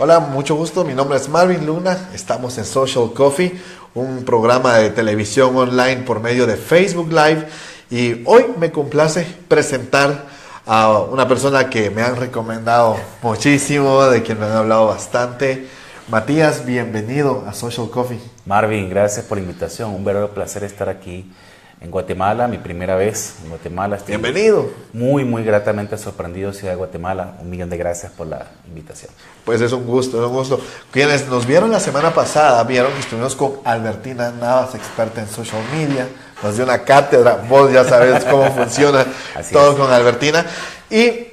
Hola, mucho gusto. Mi nombre es Marvin Luna. Estamos en Social Coffee, un programa de televisión online por medio de Facebook Live. Y hoy me complace presentar a una persona que me han recomendado muchísimo, de quien me han hablado bastante. Matías, bienvenido a Social Coffee. Marvin, gracias por la invitación. Un verdadero placer estar aquí en Guatemala, mi primera vez en Guatemala. Estoy Bienvenido. muy gratamente sorprendido, Ciudad de Guatemala. 1.000.000 de gracias por la invitación. Pues es un gusto, es un gusto. Quienes nos vieron la semana pasada, vieron que estuvimos con Albertina Navas, experta en social media. Nos dio una cátedra, vos ya sabes cómo funciona todo es. Con Albertina. Y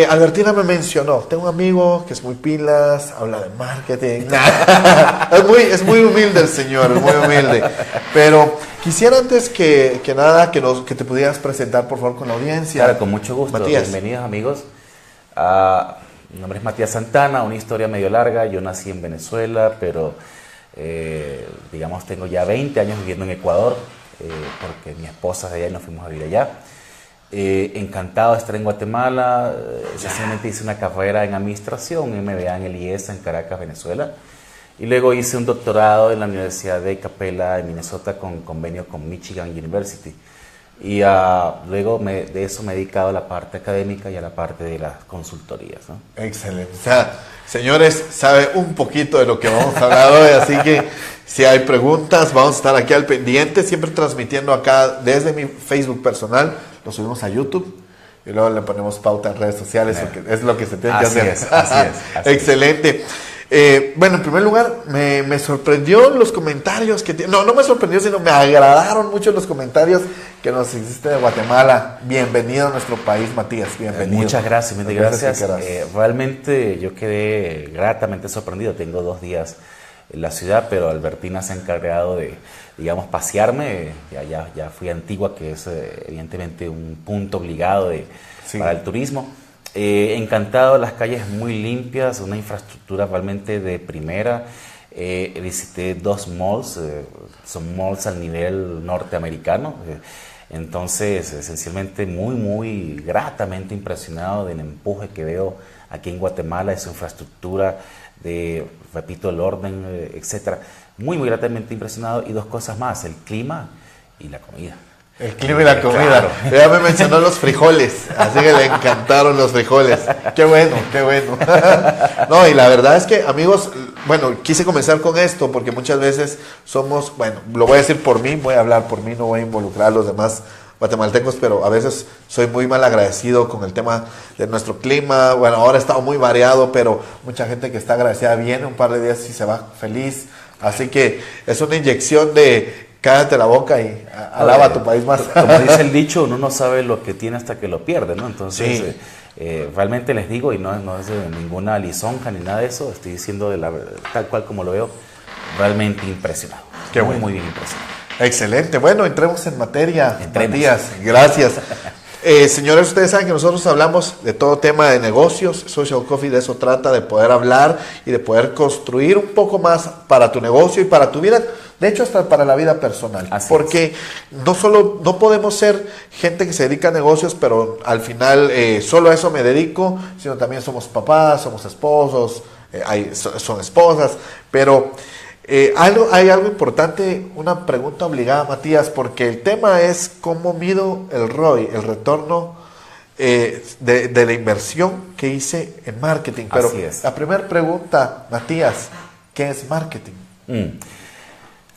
Albertina me mencionó, tengo un amigo que es muy pilas, habla de marketing. es muy humilde el señor, es muy humilde. Pero quisiera antes que nada que te pudieras presentar por favor con la audiencia. Claro, con mucho gusto. Matías. Bienvenidos amigos. Mi nombre es Matías Santana, una historia medio larga. Yo nací en Venezuela, pero digamos tengo ya 20 años viviendo en Ecuador, porque mi esposa es de allá y nos fuimos a vivir allá. Encantado de estar en Guatemala. Sencillamente hice una carrera en administración, MBA en el IESA en Caracas, Venezuela, y luego hice un doctorado en la Universidad de Capella de Minnesota con convenio con Michigan University, y luego de eso me he dedicado a la parte académica y a la parte de las consultorías, ¿no? Excelente. O sea, señores, sabe un poquito de lo que vamos a hablar hoy, así que si hay preguntas, vamos a estar aquí al pendiente, siempre transmitiendo acá desde mi Facebook personal. Lo subimos a YouTube y luego le ponemos pauta en redes sociales, porque es lo que se tiene que hacer. Así es. Excelente. Bueno, en primer lugar, me sorprendió los comentarios que no me sorprendió, sino me agradaron mucho los comentarios que nos hiciste de Guatemala. Bienvenido a nuestro país, Matías, bienvenido. Muchas gracias. Realmente yo quedé gratamente sorprendido. Tengo 2 días en la ciudad, pero Albertina se ha encargado de, digamos, pasearme. Ya fui a Antigua, que es evidentemente un punto obligado para el turismo. Encantado, las calles muy limpias, una infraestructura realmente de primera. Visité 2 malls, son malls al nivel norteamericano. Entonces, esencialmente muy gratamente impresionado del empuje que veo aquí en Guatemala, de su infraestructura, repito, el orden, etcétera. Muy gratamente impresionado. Y 2 cosas más, el clima y la comida. El clima y la comida. Claro. Ya me mencionó los frijoles, así que le encantaron los frijoles. Qué bueno. No, y la verdad es que, amigos, bueno, quise comenzar con esto porque muchas veces somos, bueno, lo voy a decir por mí, voy a hablar por mí, no voy a involucrar a los demás guatemaltecos, pero a veces soy muy mal agradecido con el tema de nuestro clima. Bueno, ahora ha estado muy variado, pero mucha gente que está agradecida viene un par de días y se va feliz. Así que es una inyección de cállate la boca y alaba a tu país más. Como dice el dicho, uno no sabe lo que tiene hasta que lo pierde, ¿no? Entonces, realmente les digo, y no es de ninguna lisonja ni nada de eso, estoy diciendo tal cual como lo veo, realmente impresionado. Qué bueno. Muy bien impresionado. Excelente. Bueno, entremos en materia, Matías. Gracias. Señores, ustedes saben que nosotros hablamos de todo tema de negocios. Social Coffee de eso trata, de poder hablar y de poder construir un poco más para tu negocio y para tu vida. De hecho, hasta para la vida personal. Porque no podemos ser gente que se dedica a negocios, pero al final solo a eso me dedico, sino también somos papás, somos esposos, son esposas, pero hay algo importante, una pregunta obligada, Matías, porque el tema es cómo mido el ROI, el retorno de la inversión que hice en marketing. Pero la primera pregunta, Matías, ¿qué es marketing?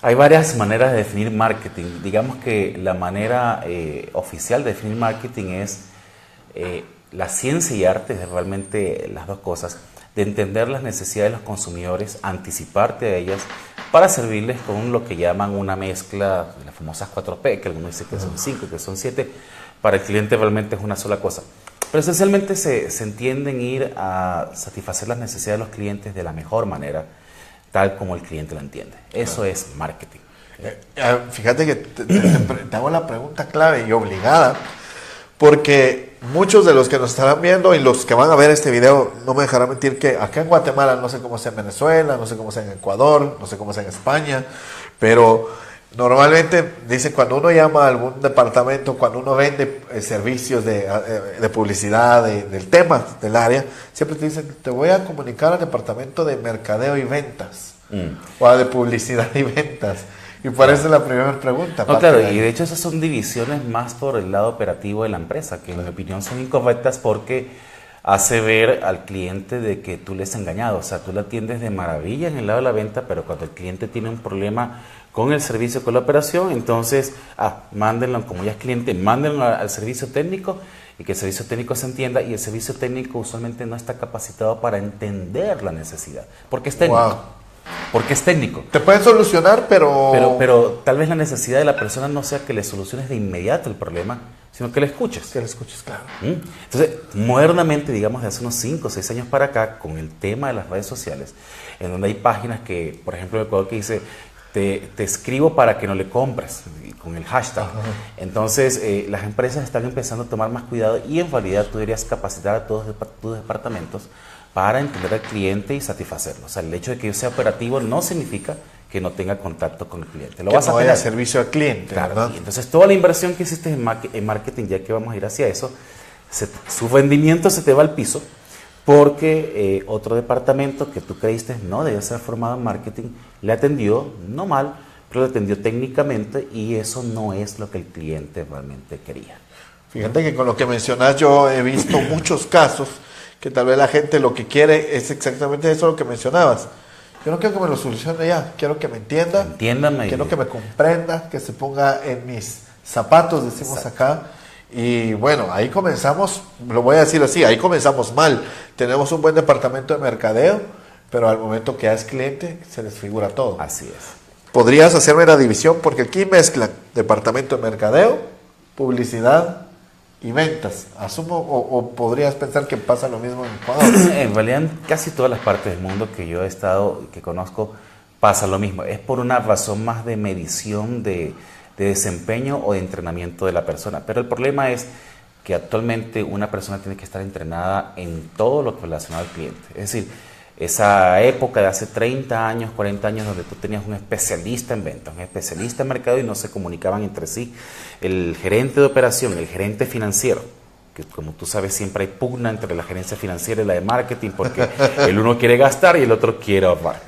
Hay varias maneras de definir marketing. Digamos que la manera oficial de definir marketing es la ciencia y arte, es realmente las 2 cosas, de entender las necesidades de los consumidores, anticiparte a ellas para servirles con lo que llaman una mezcla de las famosas 4P, que algunos dicen que son 5, que son 7. Para el cliente realmente es una sola cosa. Pero esencialmente se entiende en ir a satisfacer las necesidades de los clientes de la mejor manera, tal como el cliente lo entiende. Eso es marketing. Fíjate que te hago la pregunta clave y obligada, porque muchos de los que nos estarán viendo y los que van a ver este video no me dejarán mentir que acá en Guatemala, no sé cómo sea en Venezuela, no sé cómo sea en Ecuador, no sé cómo sea en España, pero Normalmente, dice, cuando uno llama a algún departamento, cuando uno vende servicios de publicidad, del tema, del área, siempre te dicen, te voy a comunicar al departamento de mercadeo y ventas, o a de publicidad y ventas. Y por eso es la primera pregunta. No, claro, y de hecho esas son divisiones más por el lado operativo de la empresa, que en mi opinión son incorrectas porque hace ver al cliente de que tú le has engañado. O sea, tú le atiendes de maravilla en el lado de la venta, pero cuando el cliente tiene un problema con el servicio, con la operación, entonces, mándenlo, como ya es cliente, mándenlo al servicio técnico y que el servicio técnico se entienda, y el servicio técnico usualmente no está capacitado para entender la necesidad, porque es técnico. Wow. Porque es técnico. Te pueden solucionar, pero tal vez la necesidad de la persona no sea que le soluciones de inmediato el problema, sino que le escuches. Que le escuches, claro. Entonces, modernamente, digamos, de hace unos 5 o 6 años para acá, con el tema de las redes sociales, en donde hay páginas que, por ejemplo, en Ecuador, que dice, te escribo para que no le compres, con el hashtag. Ajá. Entonces, las empresas están empezando a tomar más cuidado y en realidad tú deberías capacitar a todos tus departamentos para entender al cliente y satisfacerlo. O sea, el hecho de que yo sea operativo no significa que no tenga contacto con el cliente. Lo vas a tener. Servicio al cliente, claro, ¿verdad? Y entonces, toda la inversión que hiciste en marketing, ya que vamos a ir hacia eso, su rendimiento se te va al piso porque otro departamento que tú creíste no debía ser formado en marketing, le atendió, no mal, pero le atendió técnicamente y eso no es lo que el cliente realmente quería. Fíjate que con lo que mencionas yo he visto muchos casos que tal vez la gente lo que quiere es exactamente eso lo que mencionabas. Yo no quiero que me lo solucione ya, quiero que me entienda, entiéndame, quiero que me comprenda, que se ponga en mis zapatos, decimos Exacto. Acá. Y bueno, ahí comenzamos, lo voy a decir así, ahí comenzamos mal. Tenemos un buen departamento de mercadeo, pero al momento que es cliente se desfigura todo. Así es. ¿Podrías hacerme la división? Porque aquí mezclan departamento de mercadeo, publicidad y ventas. Asumo, o podrías pensar que pasa lo mismo en Ecuador. En realidad, en casi todas las partes del mundo que yo he estado, que conozco, pasa lo mismo. Es por una razón más de medición de desempeño o de entrenamiento de la persona. Pero el problema es que actualmente una persona tiene que estar entrenada en todo lo relacionado al cliente. Es decir, esa época de hace 30 años, 40 años, donde tú tenías un especialista en ventas, un especialista en mercado y no se comunicaban entre sí, el gerente de operación, el gerente financiero, que como tú sabes siempre hay pugna entre la gerencia financiera y la de marketing porque el uno quiere gastar y el otro quiere ahorrar.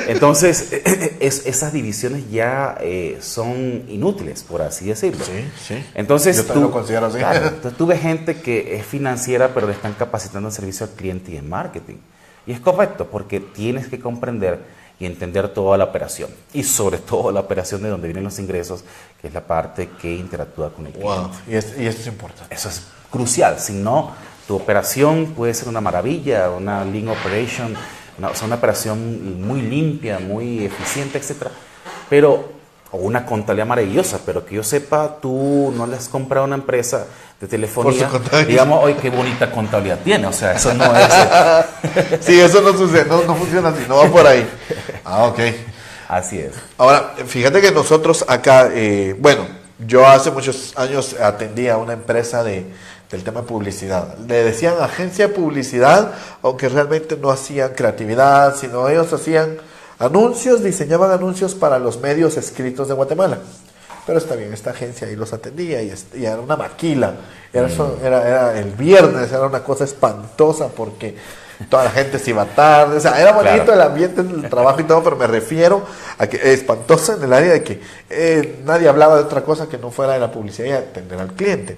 Entonces, esas divisiones ya son inútiles, por así decirlo. Sí, sí. Entonces, yo también lo considero así. Claro, entonces tú ves gente que es financiera pero le están capacitando en servicio al cliente y en marketing. Y es correcto porque tienes que comprender y entender toda la operación. Y sobre todo la operación de donde vienen los ingresos, que es la parte que interactúa con el cliente. Wow. Y esto es importante. Eso es crucial. Si no, tu operación puede ser una maravilla, una lean operation, una operación muy limpia, muy eficiente, etc. O una contabilidad maravillosa, pero que yo sepa, tú no le has comprado a una empresa de telefonía, digamos, hoy qué bonita contabilidad tiene, o sea, eso no es... Sí, eso no sucede, no funciona así, no va por ahí. Ok. Así es. Ahora, fíjate que nosotros acá, bueno, yo hace muchos años atendí a una empresa del tema de publicidad. Le decían agencia de publicidad, aunque realmente no hacían creatividad, sino ellos hacían anuncios, diseñaban anuncios para los medios escritos de Guatemala. Pero está bien, esta agencia ahí los atendía y era una maquila. Era el viernes, era una cosa espantosa porque toda la gente se iba tarde. O sea, era bonito claro. El ambiente del trabajo y todo, pero me refiero a que espantosa en el área de que nadie hablaba de otra cosa que no fuera de la publicidad y atender al cliente.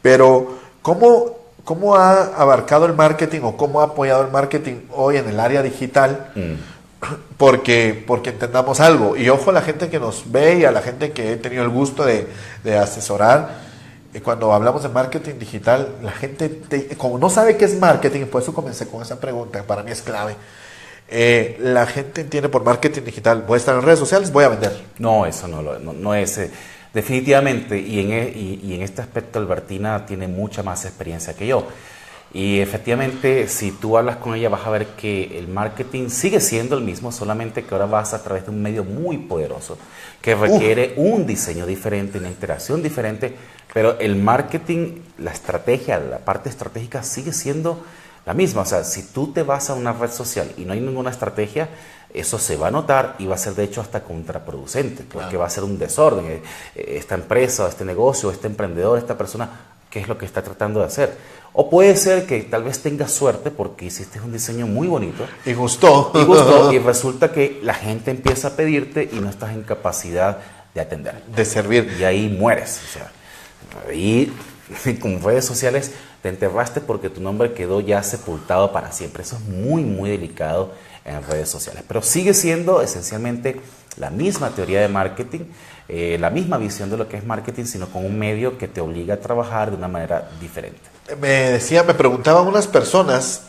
Pero, ¿cómo ha abarcado el marketing o cómo ha apoyado el marketing hoy en el área digital? Porque entendamos algo, y ojo a la gente que nos ve y a la gente que he tenido el gusto de asesorar, cuando hablamos de marketing digital, la gente, como no sabe qué es marketing, por eso comencé con esa pregunta, para mí es clave, la gente entiende por marketing digital, voy a estar en redes sociales, voy a vender. No, eso no es, definitivamente, y en este aspecto Albertina tiene mucha más experiencia que yo. Y efectivamente, si tú hablas con ella, vas a ver que el marketing sigue siendo el mismo, solamente que ahora vas a través de un medio muy poderoso, que requiere un diseño diferente, una interacción diferente, pero el marketing, la estrategia, la parte estratégica sigue siendo la misma. O sea, si tú te vas a una red social y no hay ninguna estrategia, eso se va a notar y va a ser de hecho hasta contraproducente, porque va a ser un desorden. Esta empresa, este negocio, este emprendedor, esta persona, ¿qué es lo que está tratando de hacer? O puede ser que tal vez tengas suerte porque hiciste un diseño muy bonito. Y gustó. Y resulta que la gente empieza a pedirte y no estás en capacidad de atender. De servir. Y ahí mueres. O sea, ahí con redes sociales te enterraste porque tu nombre quedó ya sepultado para siempre. Eso es muy, muy delicado en redes sociales. Pero sigue siendo esencialmente la misma teoría de marketing, la misma visión de lo que es marketing, sino con un medio que te obliga a trabajar de una manera diferente. Me preguntaban unas personas,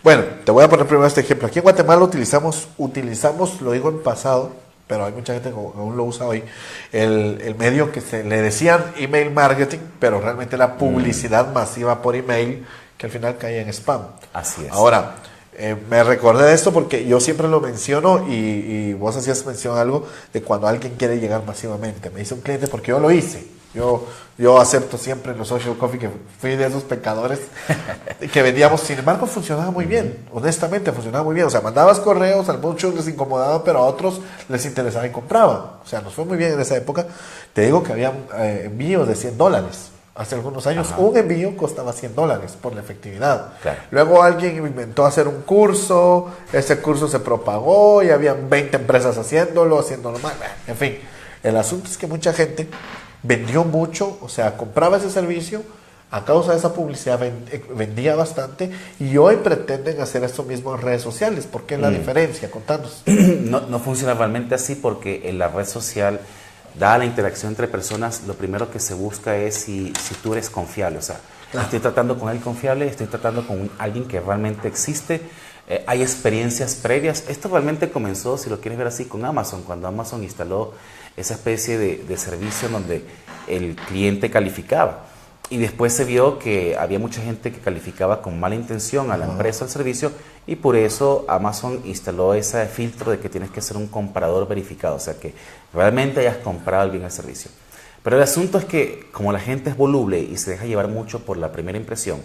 bueno, te voy a poner primero este ejemplo. Aquí en Guatemala utilizamos, lo digo en pasado, pero hay mucha gente que aún lo usa hoy, el medio que se le decían email marketing, pero realmente era publicidad masiva por email, que al final caía en spam. Así es. Ahora, me recordé de esto porque yo siempre lo menciono y vos hacías mención algo de cuando alguien quiere llegar masivamente. Me dice un cliente porque yo lo hice. Yo acepto siempre en los Social Coffee que fui de esos pecadores que vendíamos. Sin embargo, funcionaba muy bien. Honestamente, funcionaba muy bien. O sea, mandabas correos, a muchos les incomodaba, pero a otros les interesaba y compraban. O sea, nos fue muy bien en esa época. Te digo que había envíos de $100. Hace algunos años, un envío costaba $100 por la efectividad. Claro. Luego alguien inventó hacer un curso, ese curso se propagó y habían 20 empresas haciéndolo mal. En fin, el asunto es que mucha gente vendió mucho, o sea, compraba ese servicio, a causa de esa publicidad vendía bastante y hoy pretenden hacer esto mismo en redes sociales. ¿Por qué es la diferencia? Contanos. No funciona realmente así porque en la red social, dada la interacción entre personas, lo primero que se busca es si tú eres confiable. O sea, estoy tratando con él confiable, estoy tratando con alguien que realmente existe, hay experiencias previas. Esto realmente comenzó, si lo quieres ver así, con Amazon, cuando Amazon instaló esa especie de servicio donde el cliente calificaba. Y después se vio que había mucha gente que calificaba con mala intención a la empresa, al servicio, y por eso Amazon instaló ese filtro de que tienes que ser un comprador verificado, o sea, que realmente hayas comprado bien el servicio. Pero el asunto es que, como la gente es voluble y se deja llevar mucho por la primera impresión,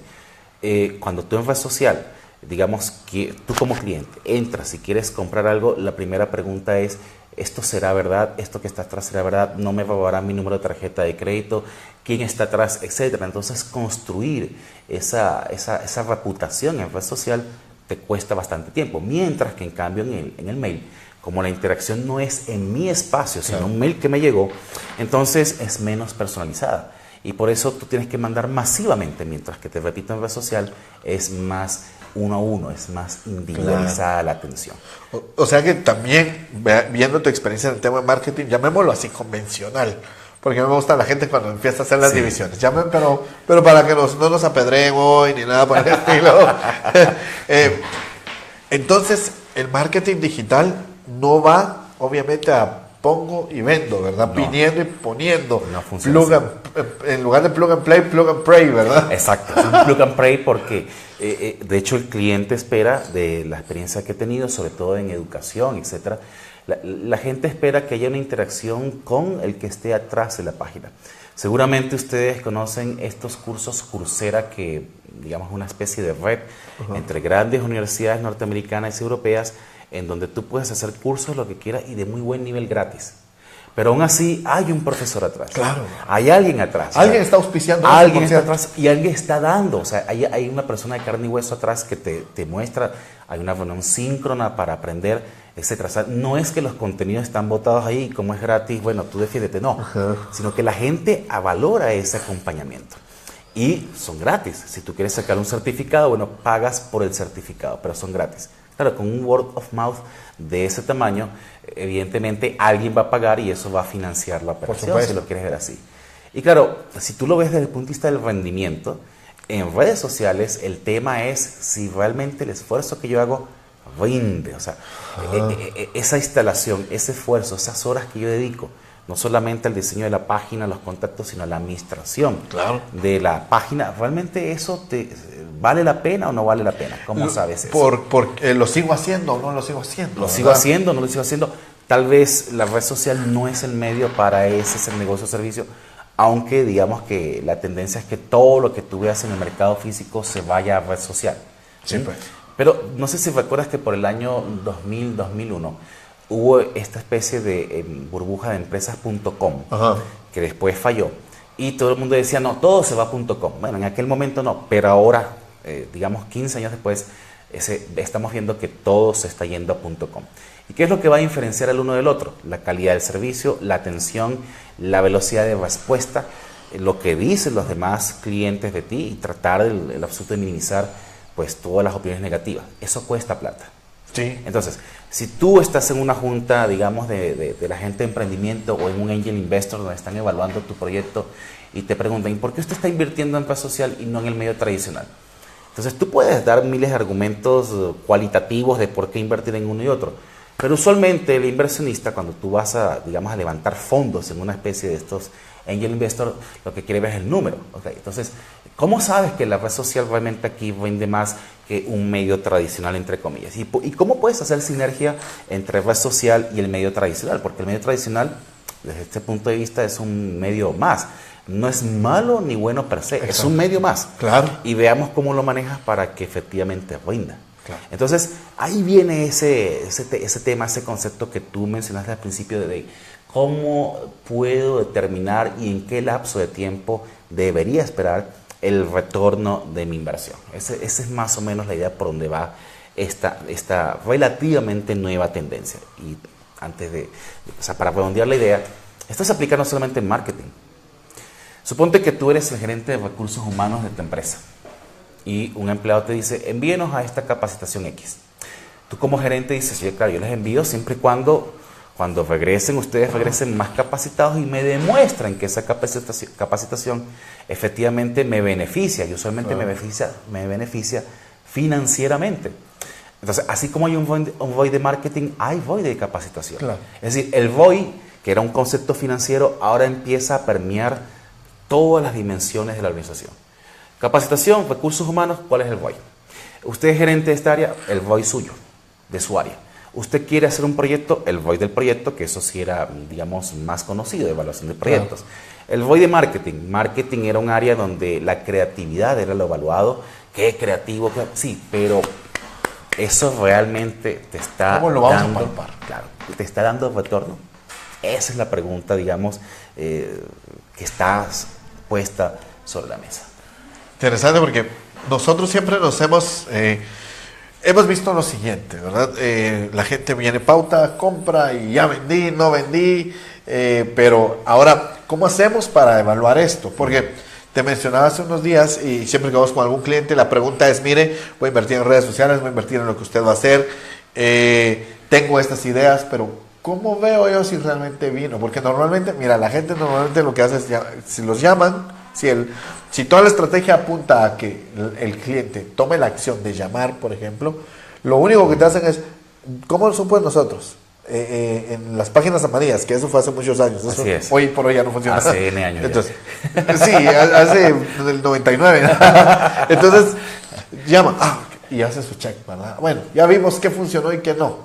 cuando tú en red social, digamos que tú como cliente entras y quieres comprar algo, la primera pregunta es: ¿esto será verdad? ¿Esto que está atrás será verdad? ¿No me robará mi número de tarjeta de crédito? ¿Quién está atrás? Etcétera. Entonces, construir esa reputación en red social te cuesta bastante tiempo. Mientras que, en cambio, en el mail, como la interacción no es en mi espacio, sino un mail que me llegó, entonces es menos personalizada. Y por eso tú tienes que mandar masivamente, mientras que, te repito, en red social es más uno a uno, es más individualizada la atención. O sea que también, viendo tu experiencia en el tema de marketing, llamémoslo así, convencional, porque a mí me gusta la gente cuando empieza a hacer las divisiones. Pero para que no nos apedreen hoy ni nada por el estilo. Entonces, el marketing digital no va, obviamente, a pongo y vendo, ¿verdad? No. Viniendo y poniendo. No funciona en lugar de plug and play, plug and pray, ¿verdad? Exacto, es un plug and pray porque de hecho el cliente espera, de la experiencia que he tenido, sobre todo en educación, etcétera, la gente espera que haya una interacción con el que esté atrás de la página. Seguramente ustedes conocen estos cursos Coursera, que digamos una especie de red entre grandes universidades norteamericanas y europeas, en donde tú puedes hacer cursos, lo que quieras, y de muy buen nivel gratis. Pero aún así hay un profesor atrás. Claro. Hay alguien atrás. Alguien está auspiciando. Alguien está atrás y alguien está dando. O sea, hay una persona de carne y hueso atrás que te muestra. Hay una reunión síncrona para aprender, etc. O sea, no es que los contenidos están botados ahí y como es gratis, bueno, tú defiéndete. No. Sino que la gente valora ese acompañamiento. Y son gratis. Si tú quieres sacar un certificado, bueno, pagas por el certificado, pero son gratis. Claro, con un word of mouth de ese tamaño, evidentemente alguien va a pagar y eso va a financiar la operación, si lo quieres ver así. Y claro, si tú lo ves desde el punto de vista del rendimiento, en redes sociales el tema es si realmente el esfuerzo que yo hago rinde. O sea, esa instalación, ese esfuerzo, esas horas que yo dedico, no solamente al diseño de la página, los contactos, sino a la administración de la página, ¿realmente eso vale la pena o no vale la pena? ¿Cómo sabes eso? ¿Lo sigo haciendo o no lo sigo haciendo? ¿Lo sigo haciendo o no lo sigo haciendo? Tal vez la red social no es el medio para ese negocio o servicio, aunque digamos que la tendencia es que todo lo que tú veas en el mercado físico se vaya a red social. Sí, pues. Pero no sé si recuerdas que por el año 2000, 2001 hubo esta especie de burbuja de empresas.com que después falló. Y todo el mundo decía, no, todo se va a .com. Bueno, en aquel momento no, pero ahora, digamos 15 años después, estamos viendo que todo se está yendo a .com. ¿Y qué es lo que va a diferenciar el uno del otro? La calidad del servicio, la atención, la velocidad de respuesta, lo que dicen los demás clientes de ti y tratar el absoluto de minimizar pues todas las opiniones negativas. Eso cuesta plata. Sí. Entonces, si tú estás en una junta, digamos, de la gente de emprendimiento o en un angel investor donde están evaluando tu proyecto y te preguntan, ¿y por qué usted está invirtiendo en red social y no en el medio tradicional? Entonces, tú puedes dar miles de argumentos cualitativos de por qué invertir en uno y otro. Pero usualmente el inversionista, cuando tú vas a, digamos, a levantar fondos en una especie de estos angel investor, lo que quiere ver es el número. ¿Okay? Entonces, ¿cómo sabes que la red social realmente aquí vende más que un medio tradicional, entre comillas? ¿Y cómo puedes hacer sinergia entre red social y el medio tradicional? Porque el medio tradicional, desde este punto de vista, es un medio más. No es malo ni bueno per se, exacto, es un medio más. Claro. Y veamos cómo lo manejas para que efectivamente rinda. Claro. Entonces, ahí viene ese tema, ese concepto que tú mencionaste al principio de cómo puedo determinar y en qué lapso de tiempo debería esperar el retorno de mi inversión. Esa es más o menos la idea por donde va esta relativamente nueva tendencia. Y antes para redondear la idea, esto se aplica no solamente en marketing. Suponte que tú eres el gerente de recursos humanos de tu empresa y un empleado te dice, envíenos a esta capacitación X. Tú como gerente dices, sí, claro, yo les envío siempre y cuando regresen, ustedes regresen más capacitados y me demuestran que esa capacitación efectivamente me beneficia y usualmente me beneficia financieramente. Entonces, así como hay un ROI de marketing, hay ROI de capacitación. Claro. Es decir, el ROI, que era un concepto financiero, ahora empieza a permear todas las dimensiones de la organización. Capacitación, recursos humanos, ¿cuál es el ROI? Usted es gerente de esta área, el ROI suyo, de su área. Usted quiere hacer un proyecto, el ROI del proyecto, que eso sí era, digamos, más conocido, de evaluación de proyectos. Claro. El ROI de marketing era un área donde la creatividad era lo evaluado. ¿Qué creativo? Sí, pero eso realmente te está ¿cómo lo vamos a palpar? Claro, te está dando retorno. Esa es la pregunta, digamos, que está puesta sobre la mesa. Interesante porque nosotros siempre nos hemos visto lo siguiente, ¿verdad? La gente viene pauta, compra y ya vendí, no vendí, pero ahora, ¿cómo hacemos para evaluar esto? Porque te mencionaba hace unos días y siempre que vamos con algún cliente, la pregunta es, mire, voy a invertir en redes sociales, voy a invertir en lo que usted va a hacer, tengo estas ideas, pero ¿cómo veo yo si realmente vino? Porque normalmente, mira, la gente normalmente lo que hace es, si los llaman, si toda la estrategia apunta a que el cliente tome la acción de llamar, por ejemplo, lo único que te hacen es, ¿cómo lo supo nosotros? En las páginas amarillas, que eso fue hace muchos años. Eso hoy por hoy ya no funciona. Hace N años. Entonces, sí, hace el 99. Entonces, llaman y hace su check, ¿verdad? Bueno, ya vimos qué funcionó y qué no.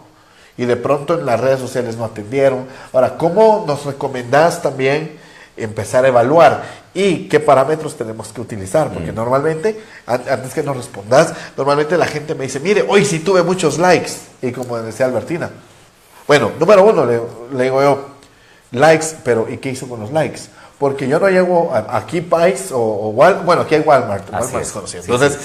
Y de pronto en las redes sociales no atendieron. Ahora, ¿cómo nos recomendás también empezar a evaluar y qué parámetros tenemos que utilizar? Porque normalmente, antes que nos respondas, normalmente la gente me dice, mire, hoy sí tuve muchos likes. Y como decía Albertina, bueno, número uno, le digo yo, likes, pero ¿y qué hizo con los likes? Porque yo no llego aquí Pais o Walmart, bueno, aquí hay Walmart. Walmart es conocido. Entonces,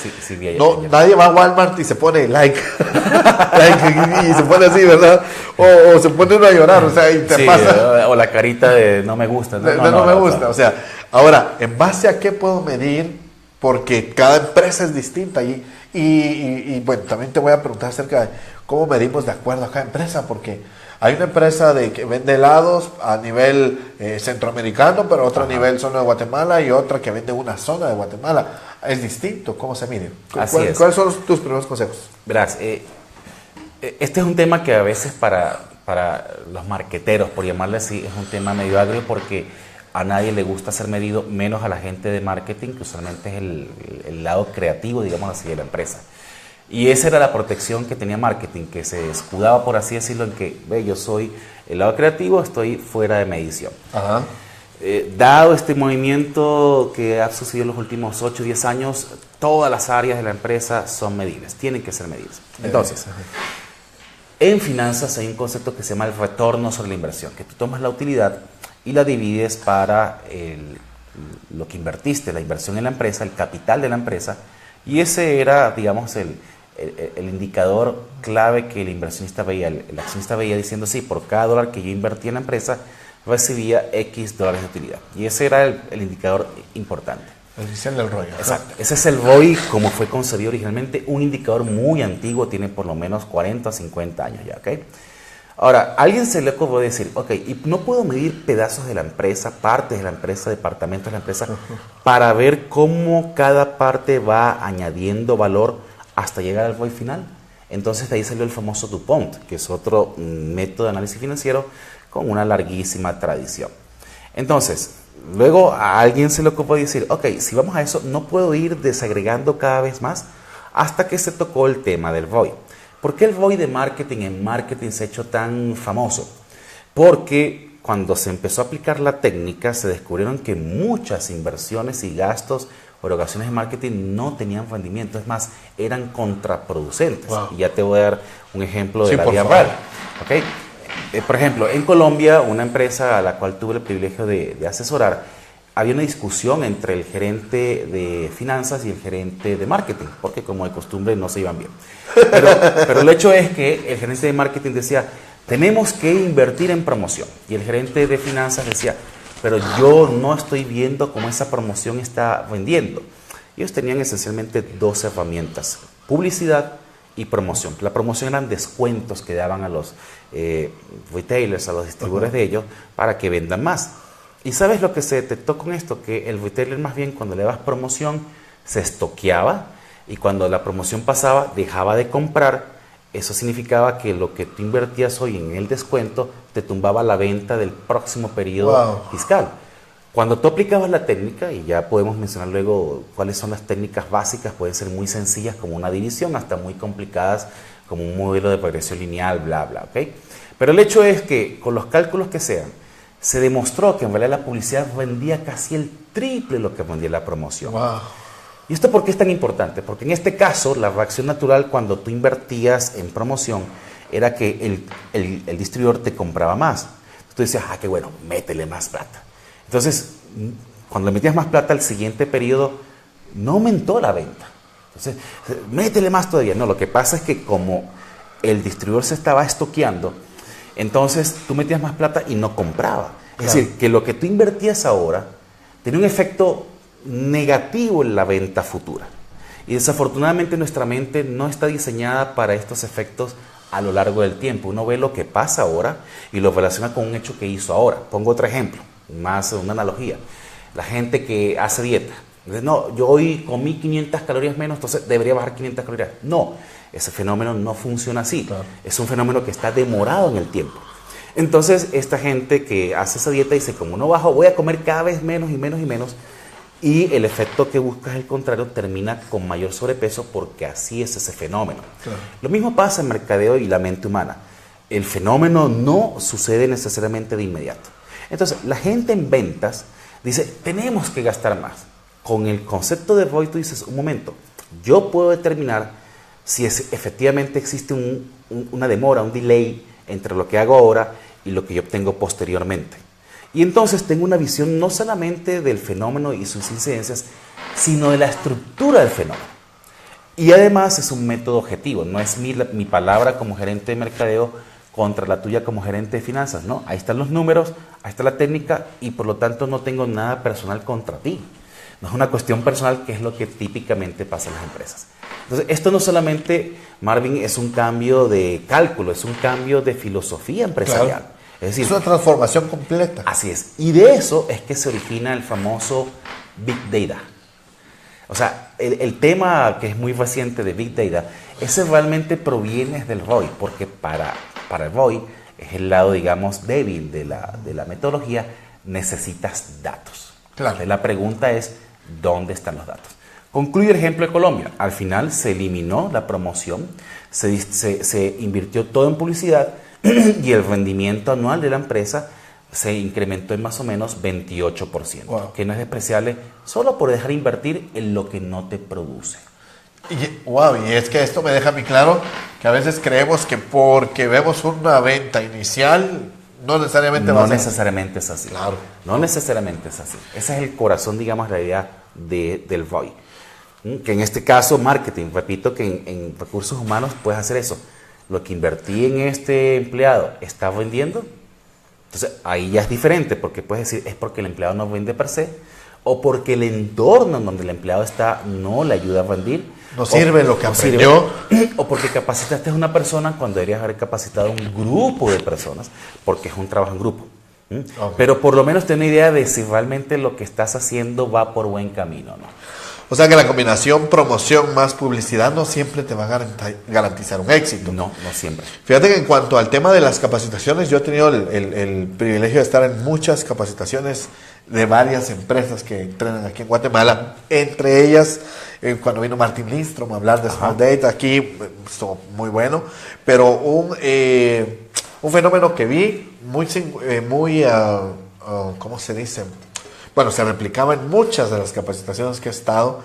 nadie va a Walmart y se pone like, y se pone así, ¿verdad? O se pone uno a llorar, o sea, y te pasa. O la carita de no me gusta. No me gusta, o sea, ahora, ¿en base a qué puedo medir? Porque cada empresa es distinta y bueno, también te voy a preguntar acerca de cómo medimos de acuerdo a cada empresa, porque hay una empresa que vende helados a nivel centroamericano, pero otra a nivel zona de Guatemala y otra que vende una zona de Guatemala. Es distinto, ¿cómo se mide? ¿Cuáles son tus primeros consejos? Verás, este es un tema que a veces para los marqueteros, por llamarle así, es un tema medio agrio porque a nadie le gusta ser medido, menos a la gente de marketing, que usualmente es el lado creativo, digamos así, de la empresa. Y esa era la protección que tenía marketing, que se escudaba, por así decirlo, en que yo soy el lado creativo, estoy fuera de medición. Ajá. Dado este movimiento que ha sucedido en los últimos 8 o 10 años, todas las áreas de la empresa son medibles, tienen que ser medibles. Entonces, en finanzas hay un concepto que se llama el retorno sobre la inversión, que tú tomas la utilidad y la divides para lo que invertiste, la inversión en la empresa, el capital de la empresa, y ese era, digamos, el indicador clave que el inversionista veía, el accionista veía diciendo, sí, por cada dólar que yo invertí en la empresa, recibía X dólares de utilidad. Y ese era el indicador importante. El del rollo. Exacto. Ese es el ROI como fue concebido originalmente, un indicador muy antiguo, tiene por lo menos 40 o 50 años ya, ¿ok? Ahora, alguien se le ocurrió decir, ok, y no puedo medir pedazos de la empresa, partes de la empresa, departamentos de la empresa, para ver cómo cada parte va añadiendo valor hasta llegar al ROI final. Entonces de ahí salió el famoso DuPont, que es otro método de análisis financiero con una larguísima tradición. Entonces, luego a alguien se le ocupó decir, ok, si vamos a eso, no puedo ir desagregando cada vez más hasta que se tocó el tema del ROI. ¿Por qué el ROI de marketing en marketing se ha hecho tan famoso? Porque cuando se empezó a aplicar la técnica, se descubrieron que muchas inversiones y gastos o erogaciones de marketing no tenían rendimiento, es más, eran contraproducentes. Wow. Y ya te voy a dar un ejemplo de la vida real. ¿Okay? Por ejemplo, en Colombia, una empresa a la cual tuve el privilegio de asesorar, había una discusión entre el gerente de finanzas y el gerente de marketing, porque como de costumbre no se iban bien. Pero el hecho es que el gerente de marketing decía, tenemos que invertir en promoción. Y el gerente de finanzas decía, pero yo no estoy viendo cómo esa promoción está vendiendo. Ellos tenían esencialmente dos herramientas, publicidad y promoción. La promoción eran descuentos que daban a los retailers, a los distribuidores de ellos, para que vendan más. ¿Y sabes lo que se detectó con esto? Que el retailer más bien cuando le das promoción se estoqueaba y cuando la promoción pasaba dejaba de comprar. Eso significaba que lo que tú invertías hoy en el descuento te tumbaba la venta del próximo periodo fiscal. Cuando tú aplicabas la técnica, y ya podemos mencionar luego cuáles son las técnicas básicas, pueden ser muy sencillas como una división hasta muy complicadas como un modelo de progresión lineal, bla, bla, ¿ok? Pero el hecho es que con los cálculos que sean, se demostró que en realidad la publicidad vendía casi el triple lo que vendía la promoción. Wow. ¿Y esto por qué es tan importante? Porque en este caso, la reacción natural cuando tú invertías en promoción era que el distribuidor te compraba más. Tú decías, qué bueno, métele más plata. Entonces, cuando le metías más plata, el siguiente periodo no aumentó la venta. Entonces, métele más todavía. No, lo que pasa es que como el distribuidor se estaba estoqueando, entonces tú metías más plata y no compraba. Es decir, que lo que tú invertías ahora tenía un efecto negativo en la venta futura. Y desafortunadamente nuestra mente no está diseñada para estos efectos a lo largo del tiempo. Uno ve lo que pasa ahora y lo relaciona con un hecho que hizo ahora. Pongo otro ejemplo, más una analogía. La gente que hace dieta. Dice, no, yo hoy comí 500 calorías menos, entonces debería bajar 500 calorías. No, ese fenómeno no funciona así. Claro. Es un fenómeno que está demorado en el tiempo. Entonces, esta gente que hace esa dieta dice, como no bajo, voy a comer cada vez menos y menos y menos. Y el efecto que buscas es el contrario, termina con mayor sobrepeso porque así es ese fenómeno. Claro. Lo mismo pasa en mercadeo y la mente humana. El fenómeno no sucede necesariamente de inmediato. Entonces, la gente en ventas dice, tenemos que gastar más. Con el concepto de ROI tú dices, un momento, yo puedo determinar si efectivamente existe una demora, un delay entre lo que hago ahora y lo que yo obtengo posteriormente. Y entonces tengo una visión no solamente del fenómeno y sus incidencias, sino de la estructura del fenómeno. Y además es un método objetivo, no es mi palabra como gerente de mercadeo contra la tuya como gerente de finanzas, no. Ahí están los números, ahí está la técnica y por lo tanto no tengo nada personal contra ti. No es una cuestión personal, que es lo que típicamente pasa en las empresas. Entonces, esto no solamente, Marvin, es un cambio de cálculo, es un cambio de filosofía empresarial. Claro. Es decir, es una transformación completa. Así es. Y de eso es que se origina el famoso Big Data. O sea, el tema que es muy reciente de Big Data, ese realmente proviene del ROI, porque para el ROI es el lado, digamos, débil de la metodología, necesitas datos. Claro. Entonces, la pregunta es, ¿dónde están los datos? Concluye el ejemplo de Colombia. Al final se eliminó la promoción, se invirtió todo en publicidad y el rendimiento anual de la empresa se incrementó en más o menos 28%, Wow. que no es despreciable solo por dejar de invertir en lo que no te produce. Y es que esto me deja muy claro que a veces creemos que porque vemos una venta inicial, no necesariamente va a ser. No necesariamente es así. Claro. No necesariamente es así. Ese es el corazón, digamos, la idea del ROI. Que en este caso, marketing, repito que en recursos humanos puedes hacer eso. Lo que invertí en este empleado, ¿está vendiendo? Entonces, ahí ya es diferente, porque puedes decir, es porque el empleado no vende per se, o porque el entorno en donde el empleado está no le ayuda a vender. No sirve lo que aprendió. O porque capacitaste a una persona cuando deberías haber capacitado a un grupo de personas, porque es un trabajo en grupo. Okay. Pero por lo menos ten una idea de si realmente lo que estás haciendo va por buen camino, ¿no? O sea que la combinación promoción más publicidad no siempre te va a garantizar un éxito. No, no siempre. Fíjate que en cuanto al tema de las capacitaciones, yo he tenido el privilegio de estar en muchas capacitaciones de varias empresas que entrenan aquí en Guatemala. Entre ellas, cuando vino Martin Lindstrom a hablar de Small Data, aquí estuvo muy bueno. Pero un fenómeno que vi ¿cómo se dice? Bueno, se replicaba en muchas de las capacitaciones que he estado,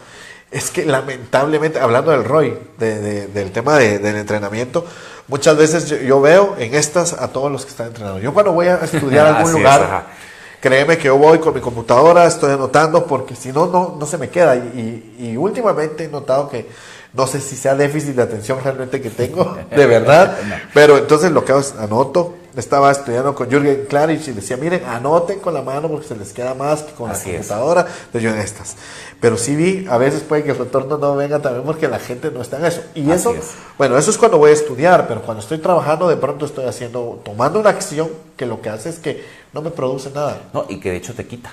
es que lamentablemente, hablando del ROI, del tema del entrenamiento, muchas veces yo veo en estas a todos los que están entrenando. Yo cuando voy a estudiar a algún lugar, créeme que yo voy con mi computadora, estoy anotando, porque si no, no se me queda. Y últimamente he notado que, no sé si sea déficit de atención realmente que tengo, de verdad, pero entonces lo que hago es anoto. Estaba estudiando con Jürgen Klarich y decía, miren, anoten con la mano porque se les queda más que con la computadora. Entonces yo en estas. Pero sí vi, a veces puede que el retorno no venga también porque la gente no está en eso. Y eso, bueno, eso es cuando voy a estudiar, pero cuando estoy trabajando de pronto estoy tomando una acción que lo que hace es que no me produce nada. No, y que de hecho te quita.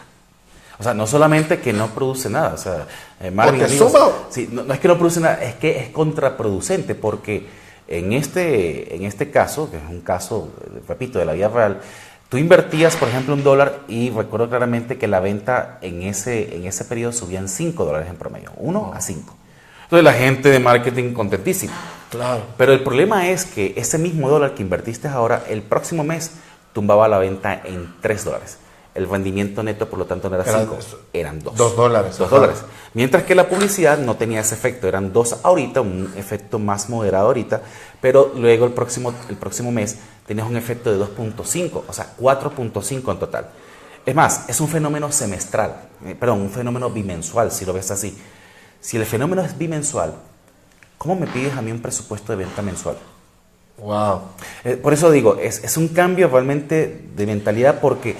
O sea, no solamente que no produce nada, o sea, Marvin, amigos, sí, no es que no produce nada, es que es contraproducente porque en este caso, que es un caso, repito, de la vida real, tú invertías, por ejemplo, $1 y recuerdo claramente que la venta en ese periodo subían $5 en promedio, 1 a 5. Entonces la gente de marketing contentísima. Claro. Pero el problema es que ese mismo dólar que invertiste ahora, el próximo mes tumbaba la venta en $3. El rendimiento neto, por lo tanto, no era 5, eran 2. $2. $2. Mientras que la publicidad no tenía ese efecto, eran 2 ahorita, un efecto más moderado ahorita, pero luego el próximo mes tenías un efecto de 2.5, o sea, 4.5 en total. Es más, es un fenómeno un fenómeno bimensual, si lo ves así. Si el fenómeno es bimensual, ¿cómo me pides a mí un presupuesto de venta mensual? Wow. Por eso digo, es un cambio realmente de mentalidad porque...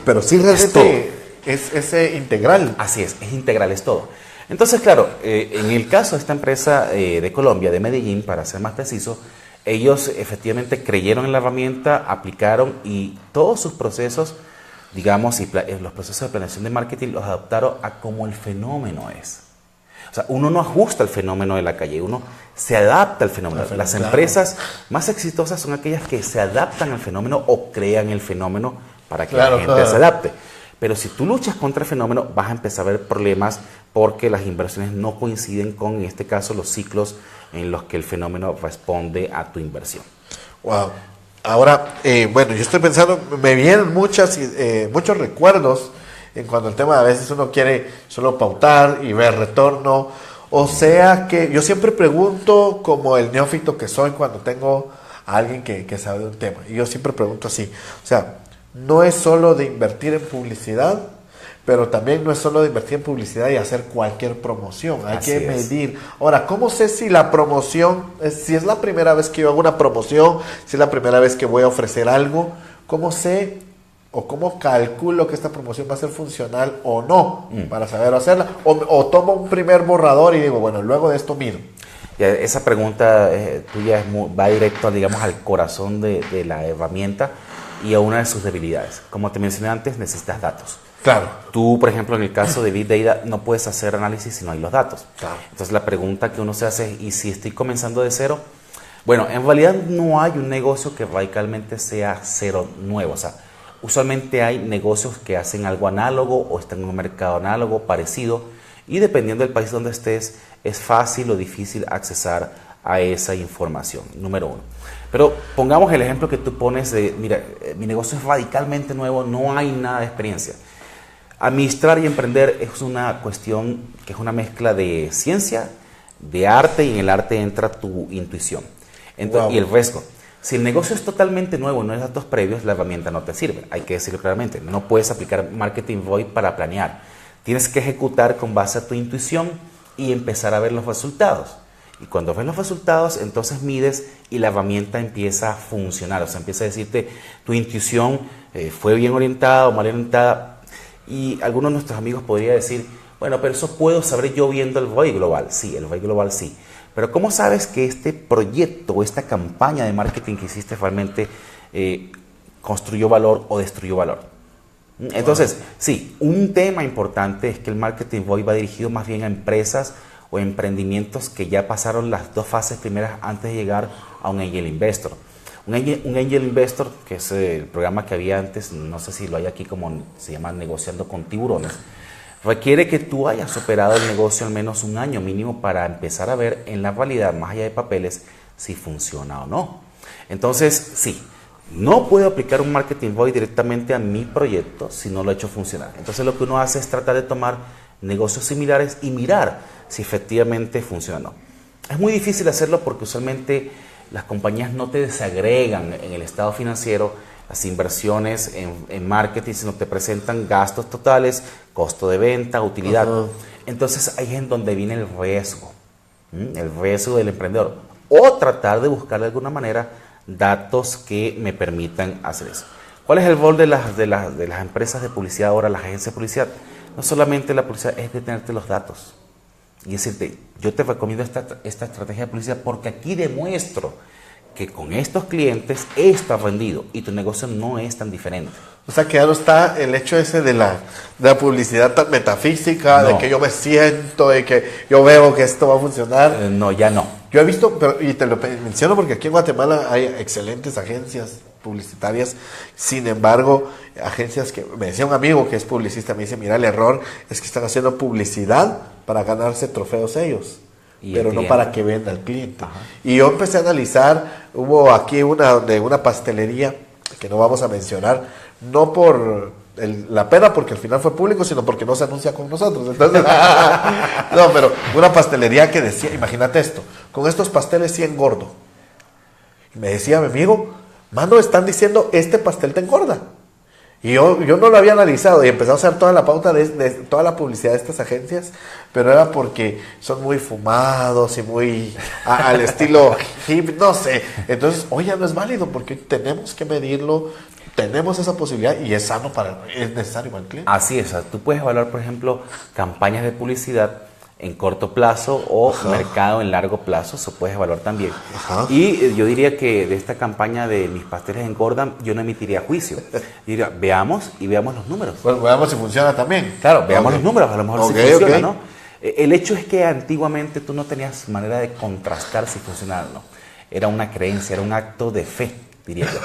Pero sí realmente es integral. Así es integral, es todo. Entonces, claro, en el caso de esta empresa de Colombia, de Medellín, para ser más preciso, ellos efectivamente creyeron en la herramienta, aplicaron y todos sus procesos, digamos, los procesos de planeación de marketing los adaptaron a cómo el fenómeno es. O sea, uno no ajusta el fenómeno de la calle, uno se adapta al fenómeno. Las empresas más exitosas son aquellas que se adaptan al fenómeno o crean el fenómeno para que la gente se adapte. Pero si tú luchas contra el fenómeno, vas a empezar a ver problemas porque las inversiones no coinciden con, en este caso, los ciclos en los que el fenómeno responde a tu inversión. Wow. Ahora, bueno, yo estoy pensando, me vienen muchos recuerdos en cuanto al tema de a veces uno quiere solo pautar y ver retorno. O sea que yo siempre pregunto como el neófito que soy cuando tengo a alguien que sabe de un tema. Y yo siempre pregunto así, o sea, no es solo de invertir en publicidad, pero también no es solo de invertir en publicidad y hacer cualquier promoción. Hay que medir. Ahora, ¿cómo sé si la promoción, si es la primera vez que yo hago una promoción, si es la primera vez que voy a ofrecer algo? ¿Cómo sé o cómo calculo que esta promoción va a ser funcional o no para saber hacerla? O tomo un primer borrador y digo, bueno, luego de esto miro. Esa pregunta tuya va directo, digamos, al corazón de la herramienta y a una de sus debilidades. Como te mencioné antes, necesitas datos. Claro. Tú, por ejemplo, en el caso de Big Data, no puedes hacer análisis si no hay los datos. Claro. Entonces, la pregunta que uno se hace es, ¿y si estoy comenzando de cero? Bueno, en realidad no hay un negocio que radicalmente sea cero nuevo. O sea, usualmente hay negocios que hacen algo análogo o están en un mercado análogo, parecido, y dependiendo del país donde estés, es fácil o difícil accesar a esa información, número uno. Pero pongamos el ejemplo que tú pones de, mira, mi negocio es radicalmente nuevo, no hay nada de experiencia. Administrar y emprender es una cuestión que es una mezcla de ciencia, de arte, y en el arte entra tu intuición. Entonces, y el riesgo. Si el negocio es totalmente nuevo y no hay datos previos, la herramienta no te sirve. Hay que decirlo claramente. No puedes aplicar Marketing Void para planear. Tienes que ejecutar con base a tu intuición y empezar a ver los resultados. Y cuando ves los resultados, entonces mides y la herramienta empieza a funcionar. O sea, empieza a decirte, tu intuición fue bien orientada o mal orientada. Y algunos de nuestros amigos podrían decir, bueno, pero eso puedo saber yo viendo el ROI global. Sí, el ROI global sí. Pero ¿cómo sabes que este proyecto o esta campaña de marketing que hiciste realmente construyó valor o destruyó valor? Entonces, sí, un tema importante es que el Marketing ROI va dirigido más bien a empresas o emprendimientos que ya pasaron las dos fases primeras antes de llegar a un Angel Investor. Un Angel Investor, que es el programa que había antes, no sé si lo hay aquí como se llama Negociando con Tiburones, requiere que tú hayas operado el negocio al menos un año mínimo para empezar a ver en la realidad, más allá de papeles, si funciona o no. Entonces, sí, no puedo aplicar un Marketing Void directamente a mi proyecto si no lo he hecho funcionar. Entonces, lo que uno hace es tratar de tomar negocios similares y mirar si efectivamente funciona o no. Es muy difícil hacerlo porque usualmente las compañías no te desagregan en el estado financiero las inversiones en marketing, sino te presentan gastos totales, costo de venta, utilidad. Entonces ahí es en donde viene el riesgo del emprendedor. O tratar de buscar de alguna manera datos que me permitan hacer eso. ¿Cuál es el rol de las empresas de publicidad ahora, las agencias de publicidad? No solamente la publicidad, es de tenerte los datos. Y decirte, yo te recomiendo esta estrategia de publicidad porque aquí demuestro que con estos clientes esto ha vendido y tu negocio no es tan diferente. O sea, que ya no está el hecho ese de la publicidad tan metafísica, no. De que yo me siento, de que yo veo que esto va a funcionar. No, ya no. Yo he visto, y te lo menciono porque aquí en Guatemala hay excelentes agencias publicitarias. Sin embargo, agencias que, me decía un amigo que es publicista, me dice, mira, el error es que están haciendo publicidad para ganarse trofeos ellos, pero no para que venda al cliente. Ajá. Y yo empecé a analizar, hubo aquí una pastelería, que no vamos a mencionar, no por la pena porque al final fue público, sino porque no se anuncia con nosotros. Entonces, no, pero una pastelería que decía, imagínate esto, con estos pasteles sí engordo. Y me decía mi amigo, mano, están diciendo, este pastel te engorda. Y yo no lo había analizado y empecé a hacer toda la pauta de toda la publicidad de estas agencias, pero era porque son muy fumados y muy al estilo hip, no sé. Entonces, hoy ya no es válido porque tenemos que medirlo, tenemos esa posibilidad y es sano es necesario para el cliente. Así es, tú puedes evaluar, por ejemplo, campañas de publicidad en corto plazo o mercado en largo plazo, eso puedes evaluar también. Y yo diría que de esta campaña de mis pasteles engordan, yo no emitiría juicio. Yo diría, veamos los números. Bueno, veamos si funciona también. Claro, veamos los números, a lo mejor si funciona, ¿no? El hecho es que antiguamente tú no tenías manera de contrastar si funcionaba o no. Era una creencia, era un acto de fe, diría yo.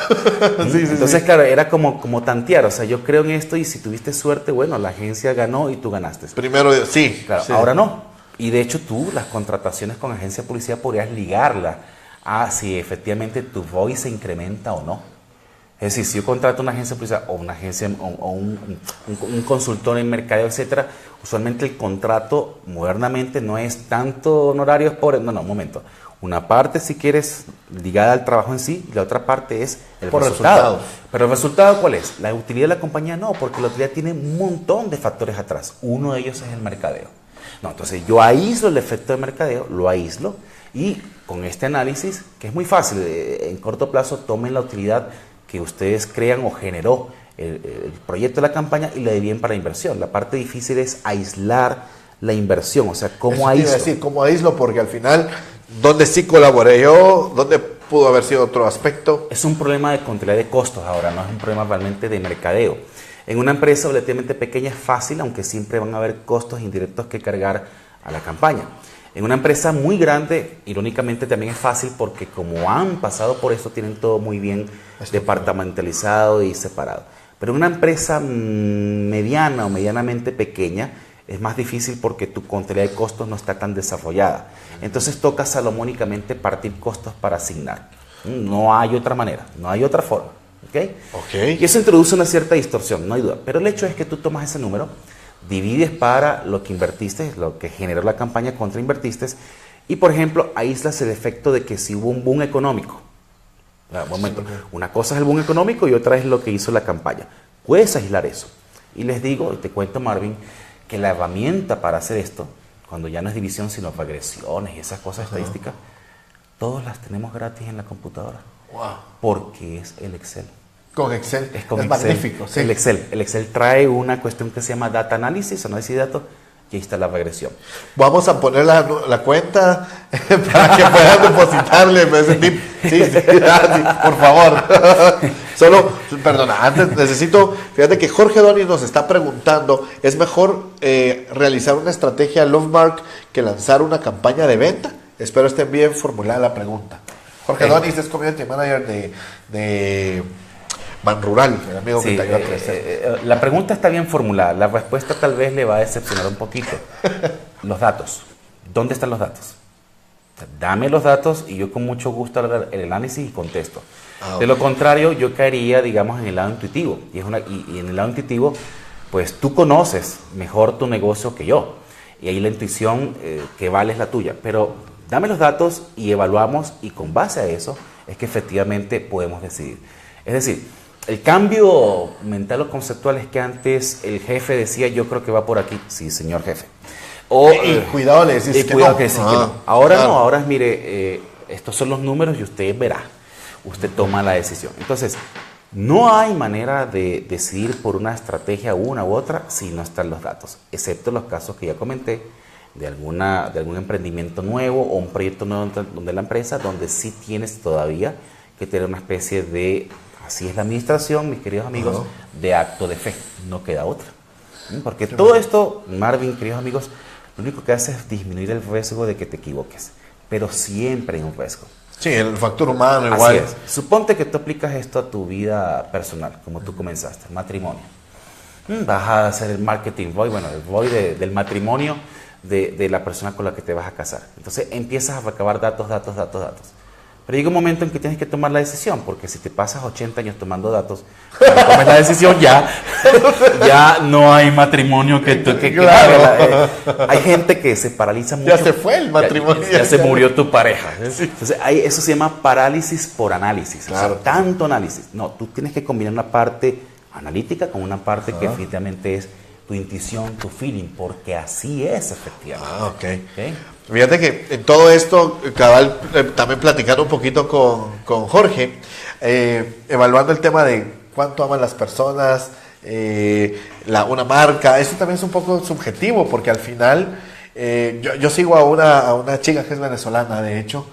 Entonces, claro, era como tantear, o sea, yo creo en esto y si tuviste suerte, bueno, la agencia ganó y tú ganaste. Primero, sí. Claro, sí. Ahora no. Y de hecho tú, las contrataciones con agencia de publicidad podrías ligarla a si efectivamente tu ROI se incrementa o no. Es decir, si yo contrato una agencia de publicidad o una agencia o un consultor en mercadeo, etcétera, usualmente el contrato modernamente no es tanto honorarios por... No, un momento. Una parte, si quieres, ligada al trabajo en sí, y la otra parte es el resultado. Pero el resultado, ¿cuál es? La utilidad de la compañía no, porque la utilidad tiene un montón de factores atrás. Uno de ellos es el mercadeo. No, entonces yo aíslo el efecto de mercadeo, lo aíslo, y con este análisis, que es muy fácil, en corto plazo tomen la utilidad que ustedes crean o generó el proyecto de la campaña y le dividen para inversión. La parte difícil es aislar la inversión, o sea, ¿cómo aíslo? Eso decir, ¿cómo aíslo? Porque al final, ¿dónde sí colaboré yo? ¿Dónde pudo haber sido otro aspecto? Es un problema de contabilidad de costos ahora, no es un problema realmente de mercadeo. En una empresa relativamente pequeña es fácil, aunque siempre van a haber costos indirectos que cargar a la campaña. En una empresa muy grande, irónicamente también es fácil porque como han pasado por esto, tienen todo muy bien departamentalizado y separado. Pero en una empresa mediana o medianamente pequeña, es más difícil porque tu contabilidad de costos no está tan desarrollada. Entonces toca salomónicamente partir costos para asignar. No hay otra manera, no hay otra forma. ¿Okay? Y eso introduce una cierta distorsión, no hay duda. Pero el hecho es que tú tomas ese número, divides para lo que invertiste, lo que generó la campaña contra invertiste, y por ejemplo, aíslas el efecto de que si hubo un boom económico. Un momento, una cosa es el boom económico y otra es lo que hizo la campaña. Puedes aislar eso. Y les digo, y te cuento, Marvin, que la herramienta para hacer esto, cuando ya no es división, sino regresiones y esas cosas estadísticas, todas las tenemos gratis en la computadora. Wow. Porque es el Excel. Con Excel. Es con Excel. Magnífico. Sí. El Excel trae una cuestión que se llama data analysis, análisis de datos, y ahí está la regresión. Vamos a poner la cuenta para que puedan depositarle ese tip. Sí, por favor. Solo, perdona, antes necesito, fíjate que Jorge Donis nos está preguntando, ¿es mejor realizar una estrategia Lovemark que lanzar una campaña de venta? Espero estén bien formulada la pregunta. Jorge Donis es Community Manager de Ban Rural, el amigo que te ayuda a crecer. La pregunta está bien formulada, la respuesta tal vez le va a decepcionar un poquito. Los datos. ¿Dónde están los datos? Dame los datos y yo con mucho gusto hago el análisis y contesto. De lo contrario, yo caería, digamos, en el lado intuitivo. Y en el lado intuitivo, pues tú conoces mejor tu negocio que yo. Y ahí la intuición que vale es la tuya. Pero dame los datos y evaluamos, y con base a eso es que efectivamente podemos decidir. Es decir, el cambio mental o conceptual es que antes el jefe decía, yo creo que va por aquí. Sí, señor jefe. Y cuidado, le decís que cuidado no. Que sí, que no. Ahora claro. No, ahora es, mire, estos son los números y usted verá. Usted toma la decisión. Entonces, no hay manera de decidir por una estrategia una u otra si no están los datos, excepto los casos que ya comenté de algún emprendimiento nuevo o un proyecto nuevo donde la empresa, donde sí tienes todavía que tener una especie de, así es la administración, mis queridos amigos, de acto de fe, no queda otra. Porque todo esto, Marvin, queridos amigos, lo único que hace es disminuir el riesgo de que te equivoques, pero siempre hay un riesgo. Sí, el factor humano igual. Así es. Suponte que tú aplicas esto a tu vida personal, como tú comenzaste, matrimonio. Vas a hacer el marketing ROI, bueno, el ROI del matrimonio de la persona con la que te vas a casar. Entonces empiezas a recabar datos. Pero llega un momento en que tienes que tomar la decisión, porque si te pasas 80 años tomando datos, cuando tomes la decisión ya no hay matrimonio claro. Hay gente que se paraliza mucho. Ya se fue el matrimonio. Ya se murió tu pareja. Sí. Entonces eso se llama parálisis por análisis. Claro. O sea, tanto análisis. No, tú tienes que combinar una parte analítica con una parte que efectivamente es tu intuición, tu feeling, porque así es efectivamente. ¿Okay? Fíjate que en todo esto, cabal, también platicando un poquito con Jorge, evaluando el tema de cuánto aman las personas, una marca, eso también es un poco subjetivo, porque al final yo sigo a una chica que es venezolana, de hecho,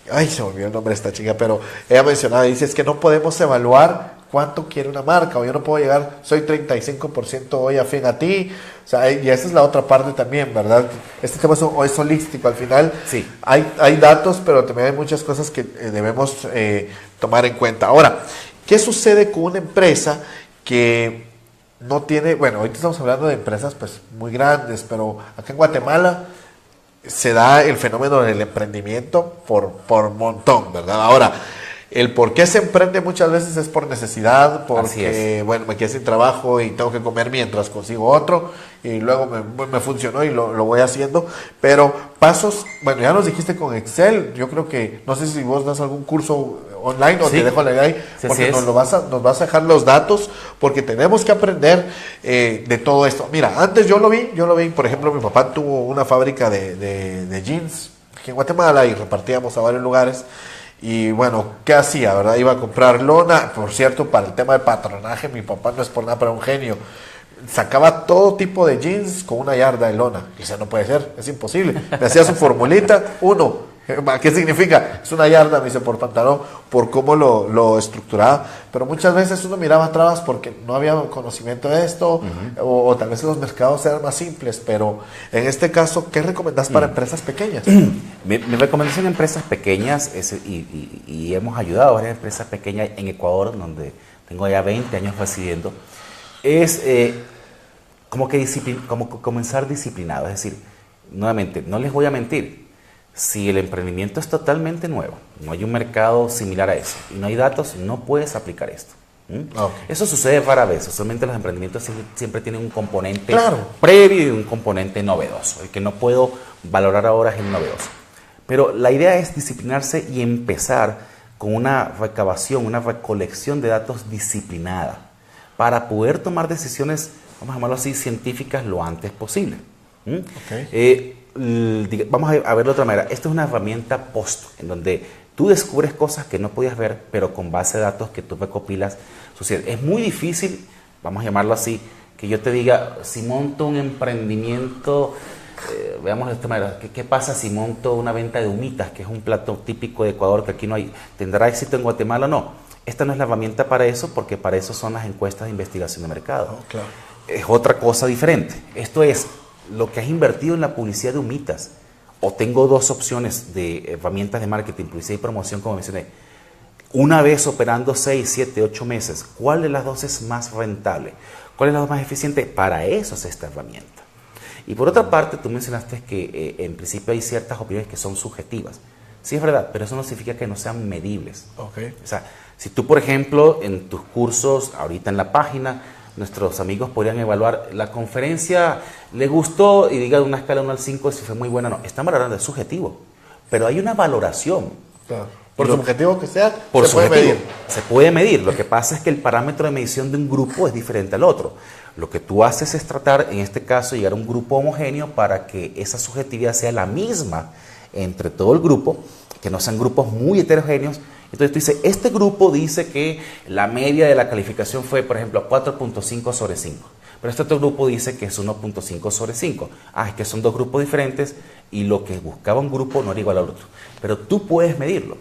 ay, se me olvidó el nombre de esta chica, pero ella mencionaba, dice, es que no podemos evaluar cuánto quiere una marca, o yo no puedo llegar, soy 35% hoy afín a ti, o sea, y esa es la otra parte también, ¿verdad? Este tema es holístico, al final sí. hay datos, pero también hay muchas cosas que debemos tomar en cuenta. Ahora, ¿qué sucede con una empresa que no tiene, bueno, ahorita estamos hablando de empresas pues muy grandes, pero acá en Guatemala se da el fenómeno del emprendimiento por montón, ¿verdad? Ahora, el por qué se emprende muchas veces es por necesidad, porque, bueno, me quedé sin trabajo y tengo que comer mientras consigo otro, y luego me funcionó y lo voy haciendo, pero pasos, bueno, ya nos dijiste con Excel, yo creo que, no sé si vos das algún curso online o te dejo la ahí, porque nos vas a dejar los datos, porque tenemos que aprender de todo esto. Mira, antes yo lo vi, por ejemplo, mi papá tuvo una fábrica de jeans aquí en Guatemala y repartíamos a varios lugares. Y bueno, ¿qué hacía, verdad? Iba a comprar lona, por cierto, para el tema de patronaje, mi papá no es por nada, pero un genio. Sacaba todo tipo de jeans con 1 yarda de lona. Y eso no puede ser, es imposible. Me hacía su formulita, ¿qué significa? Es 1 yarda, me dice, por pantalón, por cómo lo estructuraba. Pero muchas veces uno miraba trabas porque no había conocimiento de esto, o tal vez los mercados eran más simples. Pero en este caso, ¿qué recomendás para empresas pequeñas? Mi recomendación a empresas pequeñas, y hemos ayudado a varias empresas pequeñas en Ecuador, donde tengo ya 20 años residiendo, es como comenzar disciplinado. Es decir, nuevamente, no les voy a mentir, si el emprendimiento es totalmente nuevo, no hay un mercado similar a eso y no hay datos, no puedes aplicar esto. Okay. Eso sucede raras veces. Usualmente los emprendimientos siempre tienen un componente previo y un componente novedoso. El que no puedo valorar ahora es el novedoso. Pero la idea es disciplinarse y empezar con una recabación, una recolección de datos disciplinada para poder tomar decisiones, vamos a llamarlo así, científicas lo antes posible. Okay. Vamos a verlo de otra manera. Esta es una herramienta post, en donde tú descubres cosas que no podías ver, pero con base de datos que tú recopilas. Sucede. Es muy difícil, vamos a llamarlo así, que yo te diga, si monto un emprendimiento, veamos de esta manera, ¿qué pasa si monto una venta de humitas, que es un plato típico de Ecuador, que aquí no hay? ¿Tendrá éxito en Guatemala o no? Esta no es la herramienta para eso, porque para eso son las encuestas de investigación de mercado. Claro. Es otra cosa diferente. Esto es lo que has invertido en la publicidad de humitas. O tengo dos opciones de herramientas de marketing, publicidad y promoción, como mencioné. Una vez operando 6, 7, 8 meses, ¿cuál de las dos es más rentable? ¿Cuál es la más eficiente? Para eso es esta herramienta. Y por otra parte, tú mencionaste que en principio hay ciertas opiniones que son subjetivas. Sí, es verdad, pero eso no significa que no sean medibles. Okay. O sea, si tú, por ejemplo, en tus cursos, ahorita en la página, nuestros amigos podrían evaluar la conferencia, le gustó y diga de una escala 1 al 5 si fue muy buena o no. Están valorando, es subjetivo, pero hay una valoración. Claro. Por subjetivo que sea, se puede medir. Se puede medir. Lo que pasa es que el parámetro de medición de un grupo es diferente al otro. Lo que tú haces es tratar, en este caso, llegar a un grupo homogéneo para que esa subjetividad sea la misma entre todo el grupo, que no sean grupos muy heterogéneos. Entonces tú dices, este grupo dice que la media de la calificación fue, por ejemplo, 4.5 sobre 5. Pero este otro grupo dice que es 1.5 sobre 5. Es que son dos grupos diferentes y lo que buscaba un grupo no era igual al otro. Pero tú puedes medirlo.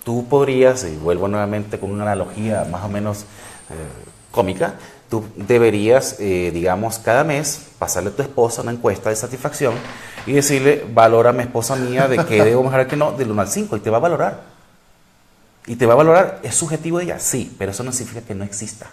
Tú podrías, y vuelvo nuevamente con una analogía más o menos cómica, tú deberías, digamos, cada mes pasarle a tu esposa una encuesta de satisfacción y decirle, valórame, esposa mía, de qué debo mejorar, que no, del 1 al 5, y te va a valorar. Y te va a valorar, ¿es subjetivo de ella? Sí, pero eso no significa que no exista.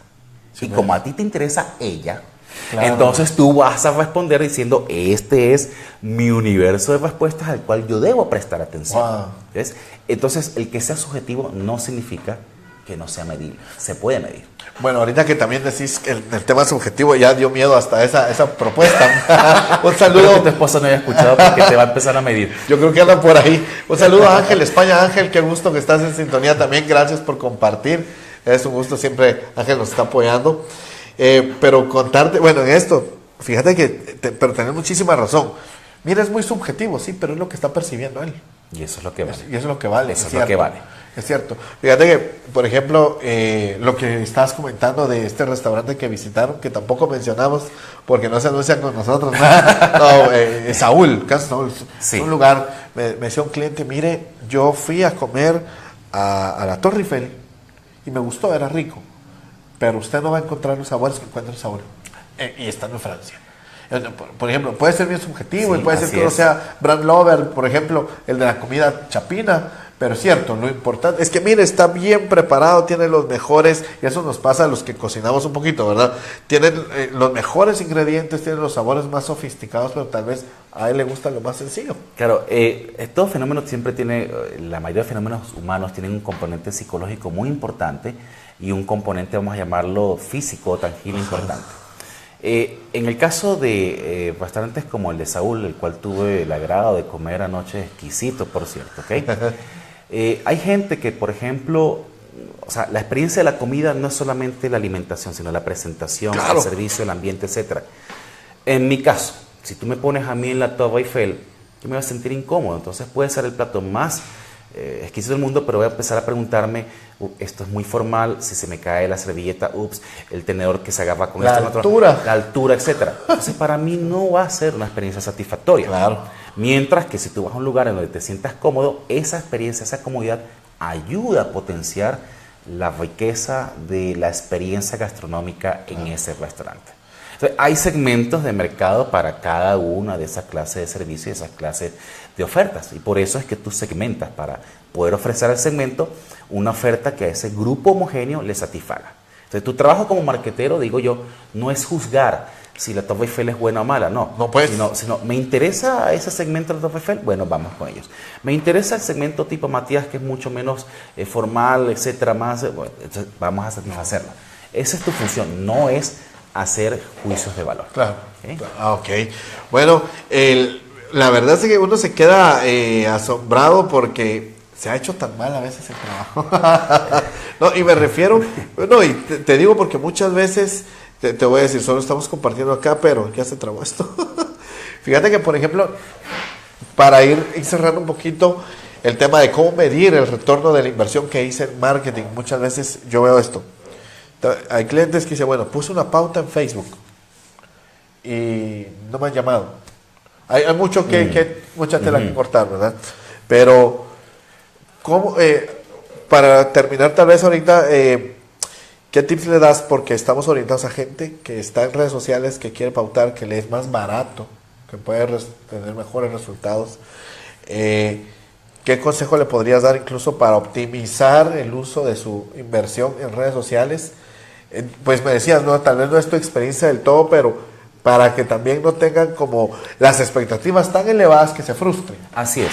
Sí, y como a ti te interesa ella, claro, entonces tú vas a responder diciendo, este es mi universo de respuestas al cual yo debo prestar atención. Wow. ¿Ves? Entonces, el que sea subjetivo no significa que no sea medible. Se puede medir. Bueno, ahorita que también decís que el tema subjetivo ya dio miedo hasta esa propuesta. Un saludo. Espero que tu esposa no haya escuchado porque te va a empezar a medir. Yo creo que anda por ahí. Un saludo a Ángel España. Ángel, qué gusto que estás en sintonía también. Gracias por compartir. Es un gusto siempre. Ángel nos está apoyando. Pero contarte, bueno, en esto, fíjate que, pero tenés muchísima razón. Mira, es muy subjetivo, sí, pero es lo que está percibiendo él. Y eso es lo que vale. Y eso es lo que vale. Eso es lo que vale. Es cierto. Fíjate que, por ejemplo, lo que estabas comentando de este restaurante que visitaron, que tampoco mencionamos porque no se anuncia con nosotros. No, Saúl, Casa Saúl. Sí. Un lugar, me decía un cliente, mire, yo fui a comer a la Torre Eiffel y me gustó, era rico. Pero usted no va a encontrar los sabores que encuentra en Saúl. Y estando en Francia. Por ejemplo, puede ser bien subjetivo, sí, y puede ser que uno sea brand lover, por ejemplo, el de la comida chapina, pero es cierto, lo importante es que, mire, está bien preparado, tiene los mejores, y eso nos pasa a los que cocinamos un poquito, ¿verdad? Tienen los mejores ingredientes, tienen los sabores más sofisticados, pero tal vez a él le gusta lo más sencillo. Claro, todo fenómeno siempre tiene, la mayoría de fenómenos humanos tienen un componente psicológico muy importante y un componente, vamos a llamarlo, físico, tangible, importante. En el caso de restaurantes como el de Saúl, el cual tuve el agrado de comer anoche, exquisito, por cierto, ¿okay? Hay gente que, por ejemplo, o sea, la experiencia de la comida no es solamente la alimentación, sino la presentación, claro, el servicio, el ambiente, etc. En mi caso, si tú me pones a mí en la Torre Eiffel, yo me voy a sentir incómodo. Entonces puede ser el plato más exquisito del mundo, pero voy a empezar a preguntarme, esto es muy formal, si se me cae la servilleta, el tenedor que se agarra con la altura, la altura, etc. Entonces para mí no va a ser una experiencia satisfactoria. Claro. Mientras que si tú vas a un lugar en donde te sientas cómodo, esa experiencia, esa comodidad ayuda a potenciar la riqueza de la experiencia gastronómica en ese restaurante. Entonces, hay segmentos de mercado para cada una de esas clases de servicios y esas clases de ofertas. Y por eso es que tú segmentas para poder ofrecer al segmento una oferta que a ese grupo homogéneo le satisfaga. Entonces, tu trabajo como marketero, digo yo, no es juzgar si la Top Eiffel es buena o mala, no. No, pues. Sino, ¿me interesa ese segmento de la Top Eiffel? Bueno, vamos con ellos. ¿Me interesa el segmento tipo Matías, que es mucho menos formal, etcétera, más? Bueno, entonces vamos a satisfacerlo. Esa es tu función, no es hacer juicios de valor. Claro. Ok. Bueno, la verdad es que uno se queda asombrado porque se ha hecho tan mal a veces el trabajo. No, y me refiero, no, y te digo porque muchas veces, te voy a decir, solo estamos compartiendo acá, pero ya se trabó esto. Fíjate que, por ejemplo, para ir cerrando un poquito el tema de cómo medir el retorno de la inversión que hice en marketing, muchas veces yo veo esto. Hay clientes que dicen, bueno, puse una pauta en Facebook y no me han llamado. Hay mucho mucha tela que cortar, ¿verdad? Pero, ¿cómo, para terminar tal vez ahorita, qué tips le das? Porque estamos orientados a gente que está en redes sociales, que quiere pautar, que le es más barato, que puede tener mejores resultados. ¿Qué consejo le podrías dar incluso para optimizar el uso de su inversión en redes sociales? Pues me decías, no, tal vez no es tu experiencia del todo, pero para que también no tengan como las expectativas tan elevadas que se frustren. Así es.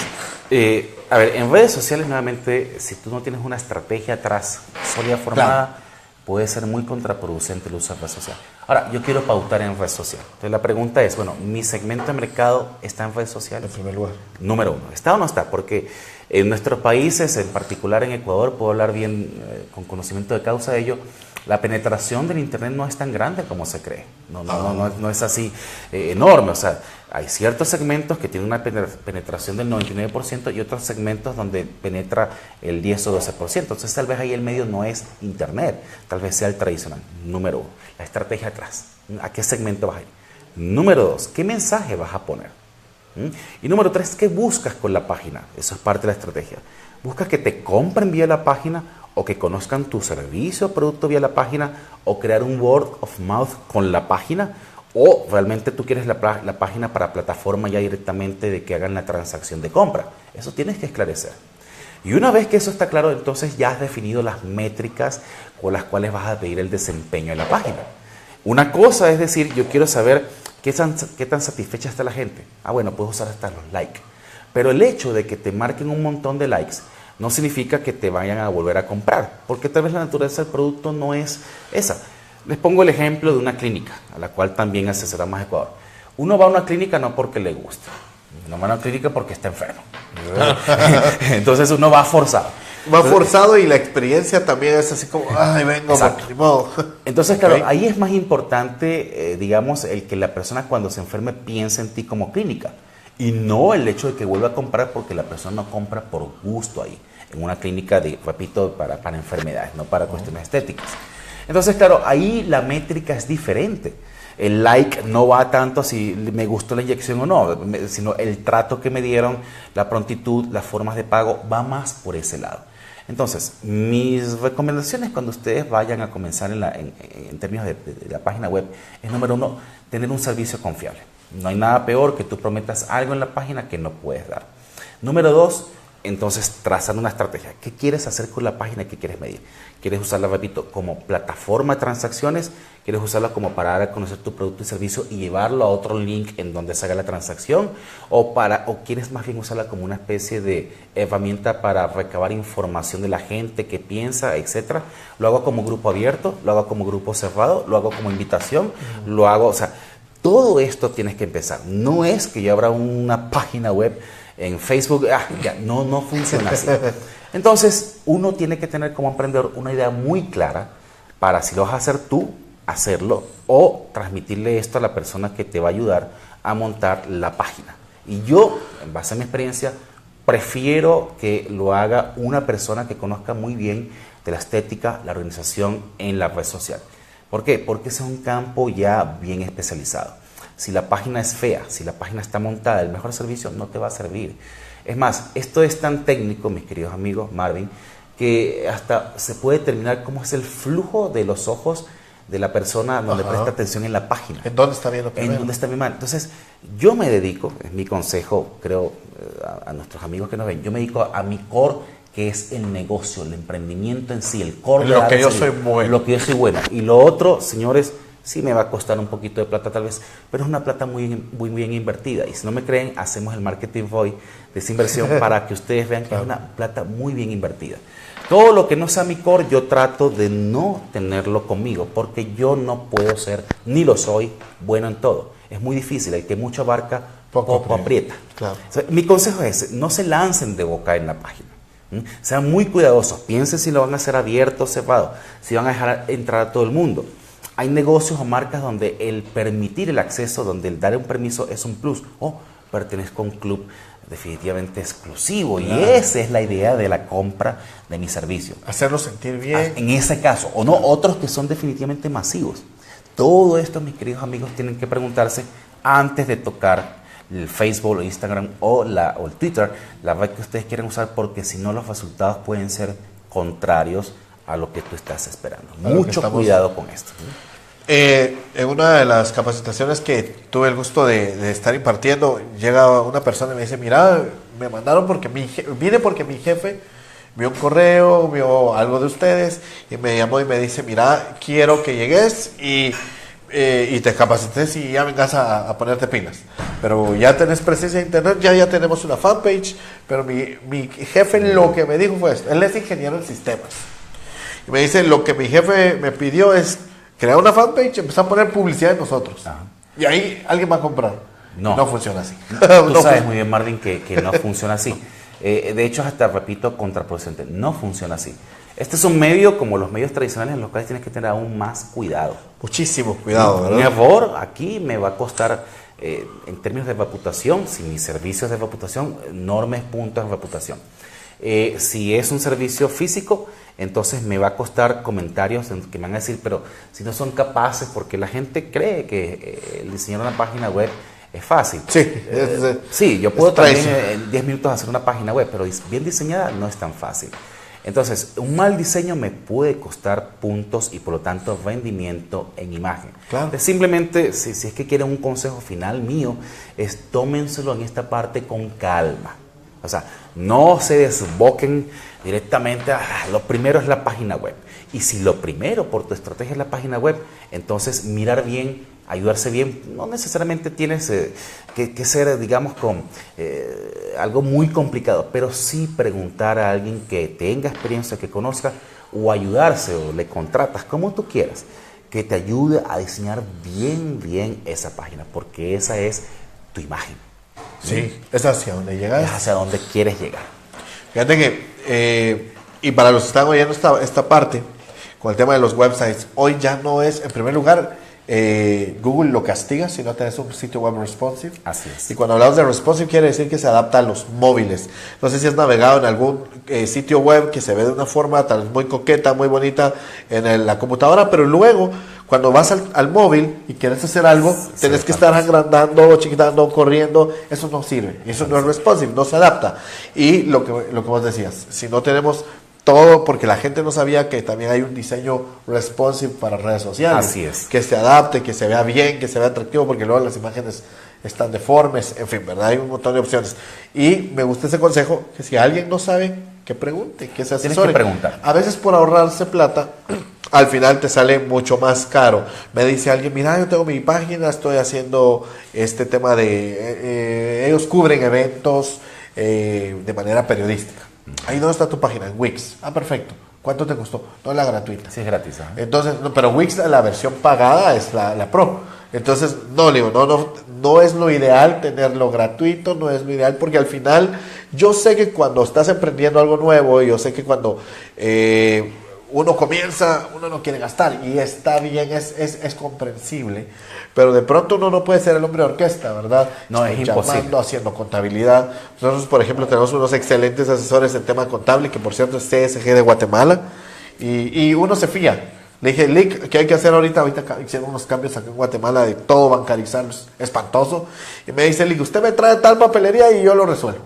A ver, en redes sociales, nuevamente, si tú no tienes una estrategia atrás sólida formada, claro, puede ser muy contraproducente el uso de red social. Ahora, yo quiero pautar en red social. Entonces la pregunta es, bueno, ¿mi segmento de mercado está en redes sociales? En primer lugar. Número uno, ¿está o no está? Porque en nuestros países, en particular en Ecuador, puedo hablar bien con conocimiento de causa de ello, la penetración del Internet no es tan grande como se cree. No es así enorme. O sea, hay ciertos segmentos que tienen una penetración del 99% y otros segmentos donde penetra el 10 o 12%. Entonces, tal vez ahí el medio no es Internet, tal vez sea el tradicional. Número uno, la estrategia atrás. ¿A qué segmento vas a ir? Número dos, ¿qué mensaje vas a poner? Y número tres, ¿qué buscas con la página? Eso es parte de la estrategia. ¿Buscas que te compren vía la página o que conozcan tu servicio o producto vía la página o crear un word of mouth con la página? ¿O realmente tú quieres la página para plataforma ya directamente de que hagan la transacción de compra? Eso tienes que esclarecer. Y una vez que eso está claro, entonces ya has definido las métricas con las cuales vas a pedir el desempeño de la página. Una cosa es decir, yo quiero saber qué tan satisfecha está la gente. Ah, bueno, puedes usar hasta los likes. Pero el hecho de que te marquen un montón de likes no significa que te vayan a volver a comprar, porque tal vez la naturaleza del producto no es esa. Les pongo el ejemplo de una clínica, a la cual también asesoramos Ecuador. Uno va a una clínica no porque le gusta, uno va a una clínica porque está enfermo. Entonces uno va forzado. Va forzado y la experiencia también es así como, ay, vengo, ni modo. Entonces, claro, ahí es más importante, digamos, el que la persona cuando se enferme piense en ti como clínica. Y no el hecho de que vuelva a comprar porque la persona no compra por gusto ahí. En una clínica, repito, para enfermedades, no para cuestiones estéticas. Entonces, claro, ahí la métrica es diferente. El like no va tanto a si me gustó la inyección o no, sino el trato que me dieron, la prontitud, las formas de pago, va más por ese lado. Entonces, mis recomendaciones cuando ustedes vayan a comenzar en términos de la página web es, número uno, tener un servicio confiable. No hay nada peor que tú prometas algo en la página que no puedes dar. Número dos, entonces trazar una estrategia. ¿Qué quieres hacer con la página? ¿Qué quieres medir? ¿Quieres usarla, repito, como plataforma de transacciones? ¿Quieres usarla como para dar a conocer tu producto y servicio y llevarlo a otro link en donde se haga la transacción? ¿O quieres más bien usarla como una especie de herramienta para recabar información de la gente que piensa, etcétera? ¿Lo hago como grupo abierto? ¿Lo hago como grupo cerrado? ¿Lo hago como invitación? ¿Lo hago, o sea, todo esto tienes que empezar? No es que yo abra una página web en Facebook, no funciona así. Entonces, uno tiene que tener como emprendedor una idea muy clara para, si lo vas a hacer tú, hacerlo o transmitirle esto a la persona que te va a ayudar a montar la página. Y yo, en base a mi experiencia, prefiero que lo haga una persona que conozca muy bien de la estética, la organización en la red social. ¿Por qué? Porque ese es un campo ya bien especializado. Si la página es fea, si la página está montada, el mejor servicio no te va a servir. Es más, esto es tan técnico, mis queridos amigos, Marvin, que hasta se puede determinar cómo es el flujo de los ojos de la persona donde presta atención en la página. ¿En dónde está viendo primero? En dónde está mi mano. Entonces, yo me dedico, es mi consejo, creo, a nuestros amigos que nos ven, yo me dedico a mi core, que es el negocio, el emprendimiento en sí, el core de lo que yo soy bueno. Lo que yo soy bueno. Y lo otro, señores, sí me va a costar un poquito de plata tal vez, pero es una plata muy bien invertida. Y si no me creen, hacemos el Marketing Voice de esa inversión para que ustedes vean que es una plata muy bien invertida. Todo lo que no sea mi core, yo trato de no tenerlo conmigo, porque yo no puedo ser, ni lo soy, bueno en todo. Es muy difícil, el que mucho abarca, poco aprieta. Claro. O sea, mi consejo es ese, no se lancen de boca en la página. Sean muy cuidadosos, piensen si lo van a hacer abierto o cerrado, si van a dejar entrar a todo el mundo. Hay negocios o marcas donde el permitir el acceso, donde el dar un permiso es un plus. Pertenezco a un club definitivamente exclusivo, claro. Y esa es la idea de la compra de mi servicio. Hacerlo sentir bien. En ese caso, o no, otros que son definitivamente masivos. Todo esto, mis queridos amigos, tienen que preguntarse antes de tocar el Facebook o Instagram o el Twitter, la red que ustedes quieren usar, porque si no los resultados pueden ser contrarios a lo que tú estás esperando. Mucho cuidado con esto. En una de las capacitaciones que tuve el gusto de estar impartiendo, llega una persona y me dice, mira, me mandaron porque vine porque mi jefe vio un correo, vio algo de ustedes y me llamó y me dice, mira, quiero que llegues y te capacites y ya vengas a ponerte pilas. Pero ya tenés presencia en internet, ya tenemos una fanpage, pero mi jefe lo que me dijo fue esto, él es ingeniero en sistemas. Y me dice, lo que mi jefe me pidió es crear una fanpage y empezar a poner publicidad en nosotros. Ajá. Y ahí alguien va a comprar. No funciona así. Tú sabes muy bien, Marvin, que no funciona así. De hecho, hasta repito, contraproducente. No funciona así. Este es un medio como los medios tradicionales en los cuales tienes que tener aún más cuidado. Muchísimo cuidado, ¿verdad? Un error aquí me va a costar, en términos de reputación, si mis servicios de reputación, enormes puntos de reputación. Si es un servicio físico, entonces me va a costar comentarios que me van a decir, pero si no son capaces, porque la gente cree que el diseñar una página web es fácil. Sí, yo puedo también en 10 minutos hacer una página web, pero bien diseñada no es tan fácil. Entonces, un mal diseño me puede costar puntos y por lo tanto rendimiento en imagen. Claro. Entonces, simplemente, si es que quieren un consejo final mío, es tómenselo en esta parte con calma. O sea, no se desboquen directamente lo primero es la página web. Y si lo primero por tu estrategia es la página web, entonces mirar bien, ayudarse bien. No necesariamente tienes que ser, digamos, con algo muy complicado, pero sí preguntar a alguien que tenga experiencia, que conozca, o ayudarse, o le contratas, como tú quieras, que te ayude a diseñar bien esa página, porque esa es tu imagen. Sí, es hacia donde llegas. Es hacia donde quieres llegar. Fíjate que, y para los que están oyendo esta parte, con el tema de los websites, hoy ya no es, en primer lugar, Google lo castiga si no tenés un sitio web responsive. Así es. Y cuando hablamos de responsive quiere decir que se adapta a los móviles. No sé si has navegado en algún sitio web que se ve de una forma tal vez muy coqueta, muy bonita en la computadora, pero luego cuando vas al móvil y quieres hacer algo, tenés que estar agrandando, chiquitando, corriendo. Eso no sirve. Eso no es responsive, no se adapta. Y lo que vos decías, si no tenemos todo, porque la gente no sabía que también hay un diseño responsive para redes sociales. Así es. Que se adapte, que se vea bien, que se vea atractivo, porque luego las imágenes están deformes, en fin, ¿verdad? Hay un montón de opciones. Y me gusta ese consejo, que si alguien no sabe, que pregunte, que se asesore. Tienes que preguntar. A veces por ahorrarse plata, al final te sale mucho más caro. Me dice alguien, mira, yo tengo mi página, estoy haciendo este tema de... ellos cubren eventos de manera periodística. Ahí dónde está tu página, en Wix. Ah, perfecto. ¿Cuánto te costó? No, la gratuita. Sí, es gratis. Entonces, no, pero Wix, la versión pagada es la Pro. Entonces, no es lo ideal tenerlo gratuito, no es lo ideal, porque al final, yo sé que cuando estás emprendiendo algo nuevo, yo sé que cuando uno comienza, uno no quiere gastar, y está bien, es comprensible, pero de pronto uno no puede ser el hombre de orquesta, ¿verdad? No, es imposible. Haciendo contabilidad. Nosotros, por ejemplo, tenemos unos excelentes asesores en tema contable, que por cierto es CSG de Guatemala, y uno se fía. Le dije, Lick, ¿qué hay que hacer ahorita? Ahorita hicieron unos cambios aquí en Guatemala de todo bancarizar, espantoso. Y me dice, Lick, usted me trae tal papelería y yo lo resuelvo.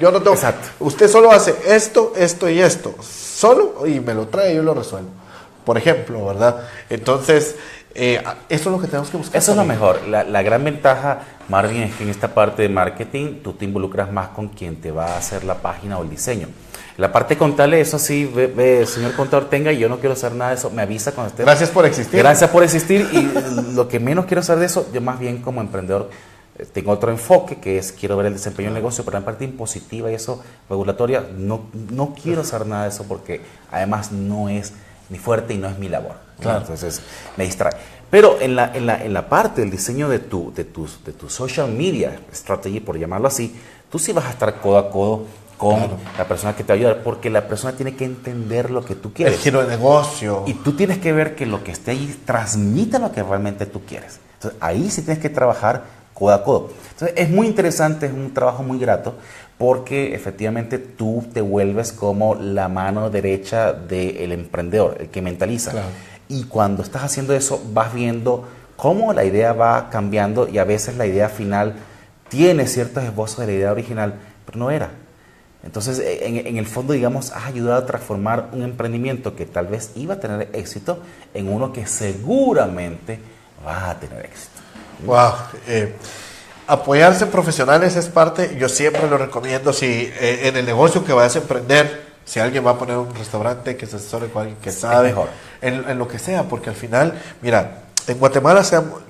Yo no tengo. Exacto. Usted solo hace esto y esto. Solo, y me lo trae y yo lo resuelvo. Por ejemplo, ¿verdad? Entonces, eso es lo que tenemos que buscar. Eso también. Es lo mejor. La gran ventaja, Marvin, es que en esta parte de marketing tú te involucras más con quien te va a hacer la página o el diseño. La parte contable, eso sí, señor contador, tenga, y yo no quiero hacer nada de eso, me avisa cuando esté. Gracias por existir. Gracias por existir, y lo que menos quiero hacer de eso, yo más bien como emprendedor tengo otro enfoque, que es quiero ver el desempeño del negocio, pero en parte impositiva y eso, regulatoria, no quiero hacer nada de eso porque además no es mi fuerte y no es mi labor. Claro. Entonces me distrae. Pero en la parte del diseño de tu social media strategy, por llamarlo así, tú sí vas a estar codo a codo con la persona que te va a ayudar, porque la persona tiene que entender lo que tú quieres. El giro de negocio. Y tú tienes que ver que lo que esté ahí transmita lo que realmente tú quieres. Entonces ahí sí tienes que trabajar codo a codo. Entonces es muy interesante, es un trabajo muy grato, porque efectivamente tú te vuelves como la mano derecha del emprendedor, el que mentaliza. Claro. Y cuando estás haciendo eso, vas viendo cómo la idea va cambiando, y a veces la idea final tiene ciertos esbozos de la idea original, pero no era. Entonces, en el fondo, digamos, has ayudado a transformar un emprendimiento que tal vez iba a tener éxito en uno que seguramente va a tener éxito. Wow. Apoyarse en profesionales es parte, yo siempre lo recomiendo, si en el negocio que vayas a emprender, si alguien va a poner un restaurante, que se asesore con alguien que sabe, mejor. En lo que sea, porque al final, mira, en Guatemala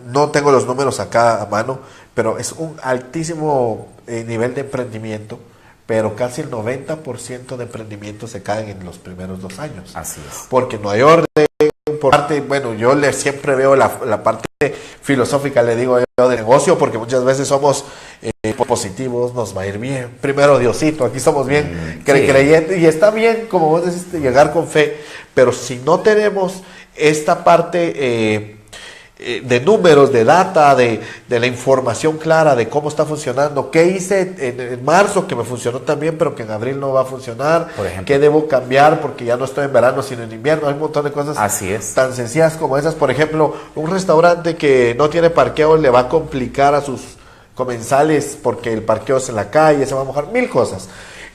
no tengo los números acá a mano, pero es un altísimo nivel de emprendimiento, pero casi el 90% de emprendimientos se caen en los primeros 2 años. Así es. Porque no hay orden. Por parte, bueno, yo siempre veo la parte filosófica, le digo yo, de negocio, porque muchas veces somos positivos, nos va a ir bien. Primero Diosito, aquí somos bien creyentes, y está bien, como vos decís, llegar con fe, pero si no tenemos esta parte de números, de data, de la información clara de cómo está funcionando, qué hice en marzo que me funcionó también, pero que en abril no va a funcionar, por ejemplo, qué debo cambiar porque ya no estoy en verano sino en invierno, hay un montón de cosas tan sencillas como esas. Por ejemplo, un restaurante que no tiene parqueo le va a complicar a sus comensales porque el parqueo es en la calle, se va a mojar, 1000 cosas.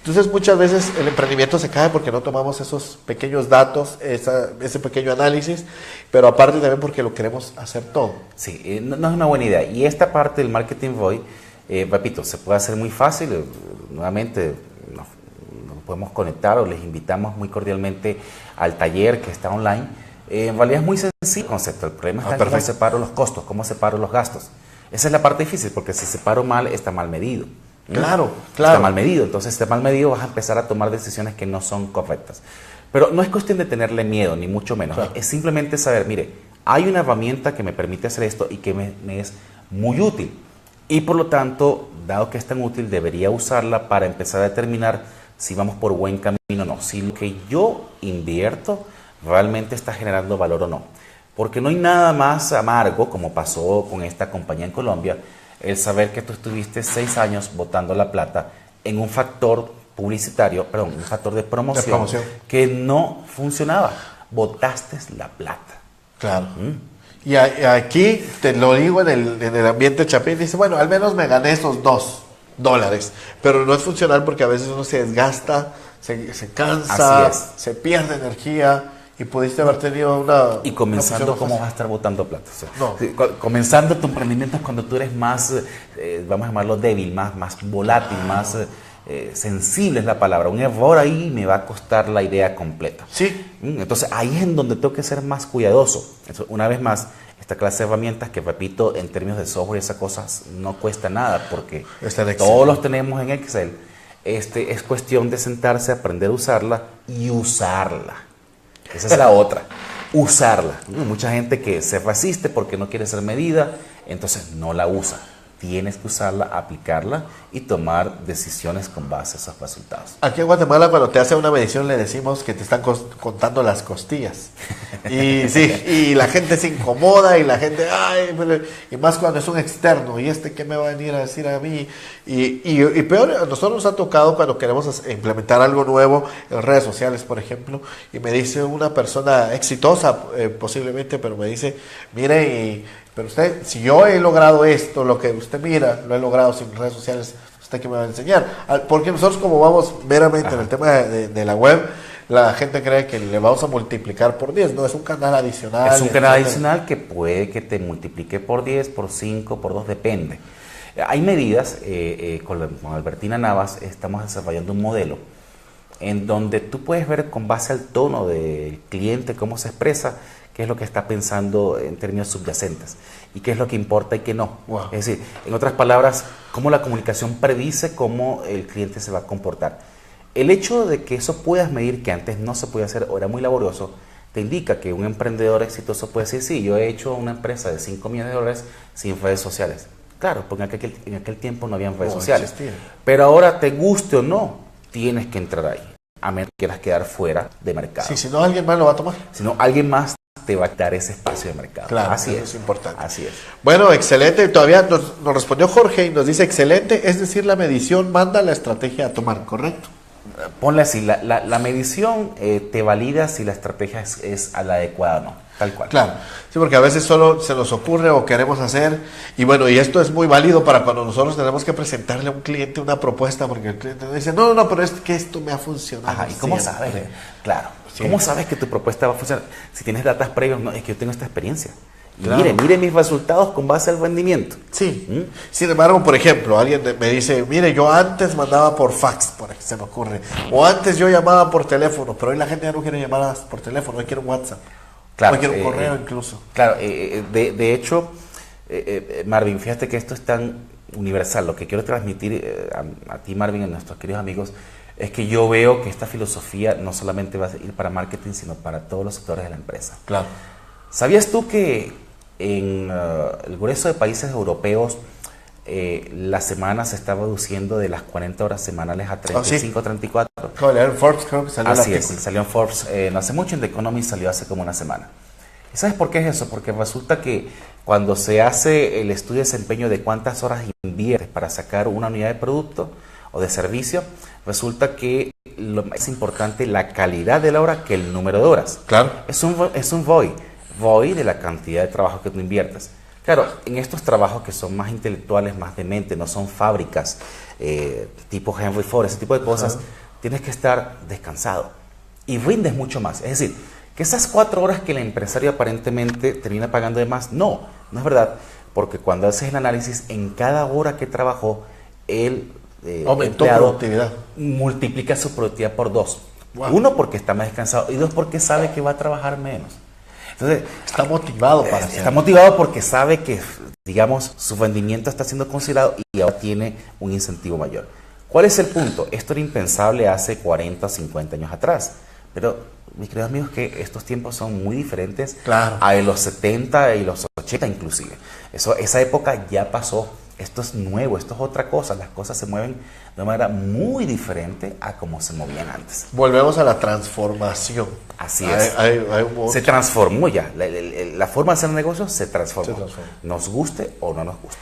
Entonces muchas veces el emprendimiento se cae porque no tomamos esos pequeños datos, ese pequeño análisis, pero aparte también porque lo queremos hacer todo. Sí, no es una buena idea. Y esta parte del marketing voice, repito, se puede hacer muy fácil. Nuevamente nos podemos conectar o les invitamos muy cordialmente al taller que está online. En realidad es muy sencillo el concepto. El problema está en cómo separo los costos, cómo separo los gastos. Esa es la parte difícil, porque si separo mal, está mal medido. Claro. Está mal medido. Entonces, está mal medido, vas a empezar a tomar decisiones que no son correctas. Pero no es cuestión de tenerle miedo, ni mucho menos. Claro. Es simplemente saber, mire, hay una herramienta que me permite hacer esto y que me es muy útil. Y por lo tanto, dado que es tan útil, debería usarla para empezar a determinar si vamos por buen camino o no. Si lo que yo invierto realmente está generando valor o no. Porque no hay nada más amargo, como pasó con esta compañía en Colombia, el saber que tú estuviste 6 años botando la plata en un factor publicitario, perdón, un factor de promoción que no funcionaba. Botaste la plata. Claro. Y aquí, te lo digo, en el ambiente chapín, dice, bueno, al menos me gané esos $2. Pero no es funcional porque a veces uno se desgasta, se cansa, se pierde energía. Y pudiste haber tenido una... Y comenzando, ¿cómo vas a estar botando plata? O sea, no. Comenzando tu emprendimiento es cuando tú eres más, vamos a llamarlo débil, más volátil, más sensible es la palabra. Un error ahí me va a costar la idea completa. Sí. Entonces ahí es en donde tengo que ser más cuidadoso. Entonces, una vez más, esta clase de herramientas que, repito, en términos de software y esas cosas no cuesta nada porque todos los tenemos en Excel. Es cuestión de sentarse, aprender a usarla y usarla. Esa es la otra, usarla. Mucha gente que se resiste porque no quiere ser medida, entonces no la usa. Tienes que usarla, aplicarla y tomar decisiones con base a esos resultados. Aquí en Guatemala, cuando te hace una medición, le decimos que te están contando las costillas. Y sí, y la gente se incomoda y la gente, ay, y más cuando es un externo, y ¿qué me va a venir a decir a mí? Y peor, a nosotros nos ha tocado cuando queremos implementar algo nuevo en redes sociales, por ejemplo, y me dice una persona exitosa, posiblemente, pero me dice, mire, pero usted, si yo he logrado esto, lo que usted mira, lo he logrado sin redes sociales, ¿usted qué me va a enseñar? Porque nosotros, como vamos meramente en el tema de la web, la gente cree que le vamos a multiplicar por 10, no, es un canal adicional. Es un canal adicional que puede que te multiplique por 10, por 5, por 2, depende. Hay medidas, con Albertina Navas estamos desarrollando un modelo en donde tú puedes ver con base al tono del cliente cómo se expresa, qué es lo que está pensando en términos subyacentes y qué es lo que importa y qué no. Wow. Es decir, en otras palabras, cómo la comunicación predice cómo el cliente se va a comportar. El hecho de que eso puedas medir, que antes no se podía hacer o era muy laborioso, te indica que un emprendedor exitoso puede decir, sí, yo he hecho una empresa de $5 millones sin redes sociales. Claro, porque en aquel tiempo no habían redes sociales. Existía. Pero ahora, te guste o no, tienes que entrar ahí, a menos que quieras quedar fuera de mercado. Sí, si no, alguien más lo va a tomar. Si no, alguien más te va a dar ese espacio de mercado. Claro, así eso es importante. Así es. Bueno, excelente. Todavía nos respondió Jorge y nos dice excelente, es decir, la medición manda la estrategia a tomar, ¿correcto? Ponle así, la medición te valida si la estrategia es a la adecuada o no, tal cual. Claro, sí, porque a veces solo se nos ocurre o queremos hacer, y bueno, y esto es muy válido para cuando nosotros tenemos que presentarle a un cliente una propuesta, porque el cliente nos dice, no, pero es que esto me ha funcionado. Ajá, ¿y cómo siempre. sabes? Claro, Sí. ¿cómo sabes que tu propuesta va a funcionar? Si tienes datos previos, no, es que yo tengo esta experiencia. Y Claro. mire mis resultados con base al rendimiento. Sí. ¿Mm? Sin embargo, por ejemplo, alguien me dice, mire, yo antes mandaba por fax, por aquí se me ocurre, o antes yo llamaba por teléfono, pero hoy la gente ya no quiere llamadas por teléfono, hoy quiere un WhatsApp, Claro, hoy quiere un correo incluso. Claro, de hecho, Marvin, fíjate que esto es tan universal. Lo que quiero transmitir a ti, Marvin, a nuestros queridos amigos, es que yo veo que esta filosofía no solamente va a ir para marketing, sino para todos los sectores de la empresa. Claro. ¿Sabías tú que en el grueso de países europeos la semana se está reduciendo de las 40 horas semanales a 35, 34? Acabo de leer en Forbes, creo que salió Así el es, artículo. salió en Forbes no hace mucho, en The Economist salió hace como una semana. ¿Y sabes por qué es eso? Porque resulta que cuando se hace el estudio de desempeño de cuántas horas inviertes para sacar una unidad de producto o de servicio, resulta que lo más importante es la calidad de la hora que el número de horas. Claro. Es un voy de la cantidad de trabajo que tú inviertes. Claro, en estos trabajos que son más intelectuales, más de mente, no son fábricas tipo Henry Ford, ese tipo de cosas, tienes que estar descansado y rindes mucho más. Es decir, que esas 4 horas que el empresario aparentemente termina pagando de más, no es verdad, porque cuando haces el análisis, en cada hora que trabajó, el Aumentó empleado productividad. multiplica su productividad por 2. Wow. 1, porque está más descansado, y 2, porque sabe que va a trabajar menos. Entonces, Está motivado para está hacerlo. motivado porque sabe que, digamos, su rendimiento está siendo considerado y ahora tiene un incentivo mayor. ¿Cuál es el punto? Esto era impensable hace 40 o 50 años atrás. Pero, mis queridos amigos, que estos tiempos son muy diferentes Claro. a de los 70 y los 80 inclusive. Esa época ya pasó. Esto es nuevo, esto es otra cosa. Las cosas se mueven de una manera muy diferente a como se movían antes. Volvemos a la transformación. Así es. Hay un montón. Se transformó ya. La forma de hacer negocios se transformó. Se transformó. Nos guste o no nos guste.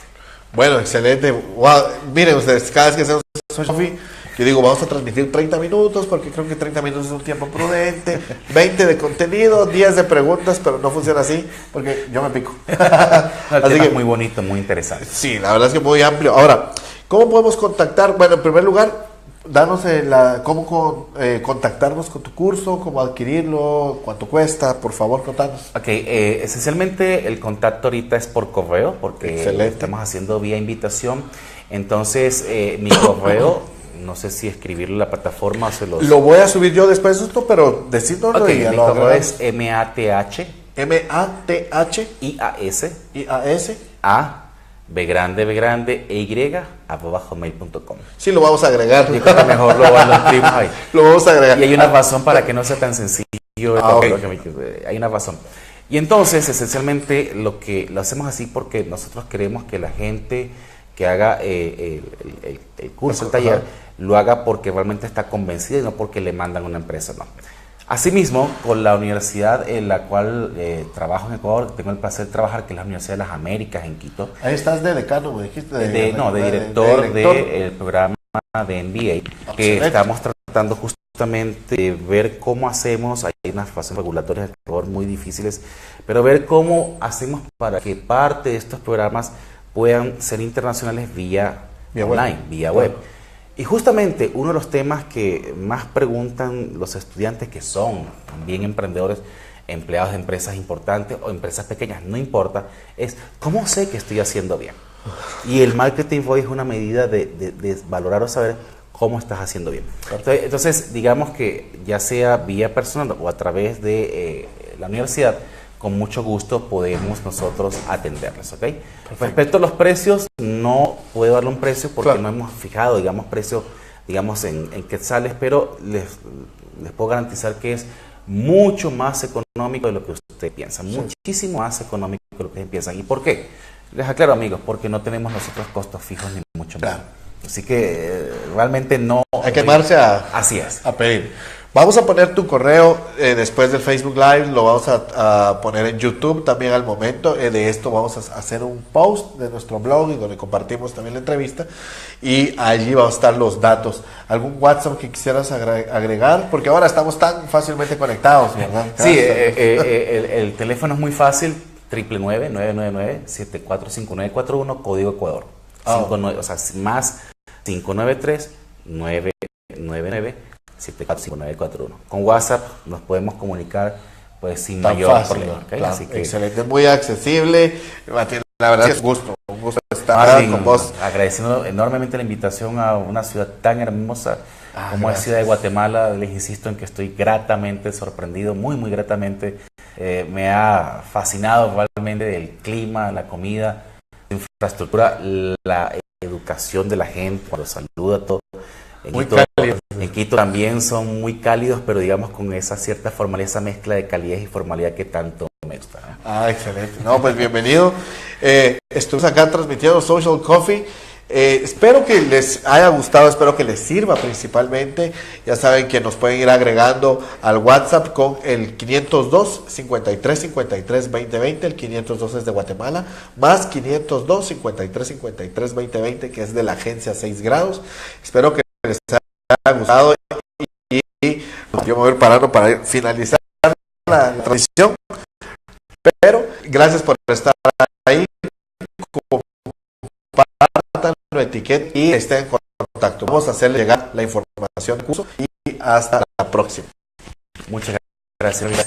Bueno, excelente. Wow. Miren ustedes, cada vez que hacemos Sofi, yo digo, vamos a transmitir 30 minutos, porque creo que 30 minutos es un tiempo prudente, 20 de contenido, 10 de preguntas, pero no funciona así, porque yo me pico. El Así tema que, es muy bonito, muy interesante. sí, la verdad es que muy amplio. Ahora, ¿cómo podemos contactar? Bueno, en primer lugar, danos cómo contactarnos con tu curso, cómo adquirirlo, cuánto cuesta, por favor, contanos. Ok, esencialmente el contacto ahorita es por correo, porque Excelente. estamos haciendo vía invitación. Entonces, mi correo, no sé si escribirlo en la plataforma o se los... Lo voy a subir yo después de esto, pero decídnoslo Ok, y ya mi lo correo agregamos. es MATH MATH IAS IAS. A B grande @hotmail.com. Sí, lo vamos a agregar. Yo creo que mejor lo escribimos ahí. Lo vamos a agregar. Y hay una razón para que no sea tan sencillo. Ok. Hay una razón. Y entonces, esencialmente, lo hacemos así porque nosotros queremos que la gente que haga el curso, el taller, lo haga porque realmente está convencida y no porque le mandan a una empresa, no. Asimismo, con la universidad en la cual trabajo en Ecuador, tengo el placer de trabajar, que es la Universidad de las Américas en Quito. Ahí estás de decano, me dijiste. De director del programa de MBA, que Excelente. estamos tratando justamente de ver cómo hacemos, hay unas fases regulatorias en Ecuador muy difíciles, pero ver cómo hacemos para que parte de estos programas puedan ser internacionales vía online, vía web. Y justamente uno de los temas que más preguntan los estudiantes, que son también emprendedores, empleados de empresas importantes o empresas pequeñas, no importa, es ¿cómo sé que estoy haciendo bien? Y el marketing voice es una medida de valorar o saber cómo estás haciendo bien. Entonces, digamos que ya sea vía personal o a través de la universidad, con mucho gusto podemos nosotros atenderles, ¿ok? Respecto a los precios, no puedo darle un precio porque no hemos fijado, digamos, precio, digamos, en quetzales, pero les puedo garantizar que es mucho más económico de lo que usted piensa, muchísimo más económico de lo que piensan. ¿Y por qué? Les aclaro, amigos, porque no tenemos nosotros costos fijos ni mucho más. Así que realmente no... Hay que quemarse así es. A pedir. Vamos a poner tu correo después del Facebook Live, lo vamos a poner en YouTube también al momento. De esto vamos a hacer un post de nuestro blog y donde compartimos también la entrevista y allí van a estar los datos. ¿Algún WhatsApp que quisieras agregar? Porque ahora estamos tan fácilmente conectados, ¿verdad? Sí, el teléfono es muy fácil, 999-999-745941, código Ecuador. 59, o sea, más 593-999-745941. Con WhatsApp nos podemos comunicar pues sin mayor problema. ¿Okay? Claro, así que, excelente, muy accesible. La verdad es un gusto estar con vos. Agradeciendo enormemente la invitación a una ciudad tan hermosa como es Ciudad de Guatemala. Les insisto en que estoy gratamente sorprendido, muy gratamente. Me ha fascinado realmente el clima, la comida, la infraestructura, la educación de la gente, cuando saluda todo. En Quito también son muy cálidos, pero digamos con esa cierta formalidad, esa mezcla de calidez y formalidad que tanto me gusta, ¿no? Excelente. No, pues bienvenido. Estuvimos acá transmitiendo Social Coffee. Espero que les haya gustado, espero que les sirva principalmente. Ya saben que nos pueden ir agregando al WhatsApp con el 502-5353-2020. El 502 es de Guatemala, más 502-5353-2020, que es de la agencia 6 grados. Espero que les haya gustado y yo me voy a ir parando para finalizar la transmisión. Pero gracias por estar ahí. Compartan, etiqueten y estén en contacto. Vamos a hacerle llegar la información del curso y hasta la próxima. Muchas gracias.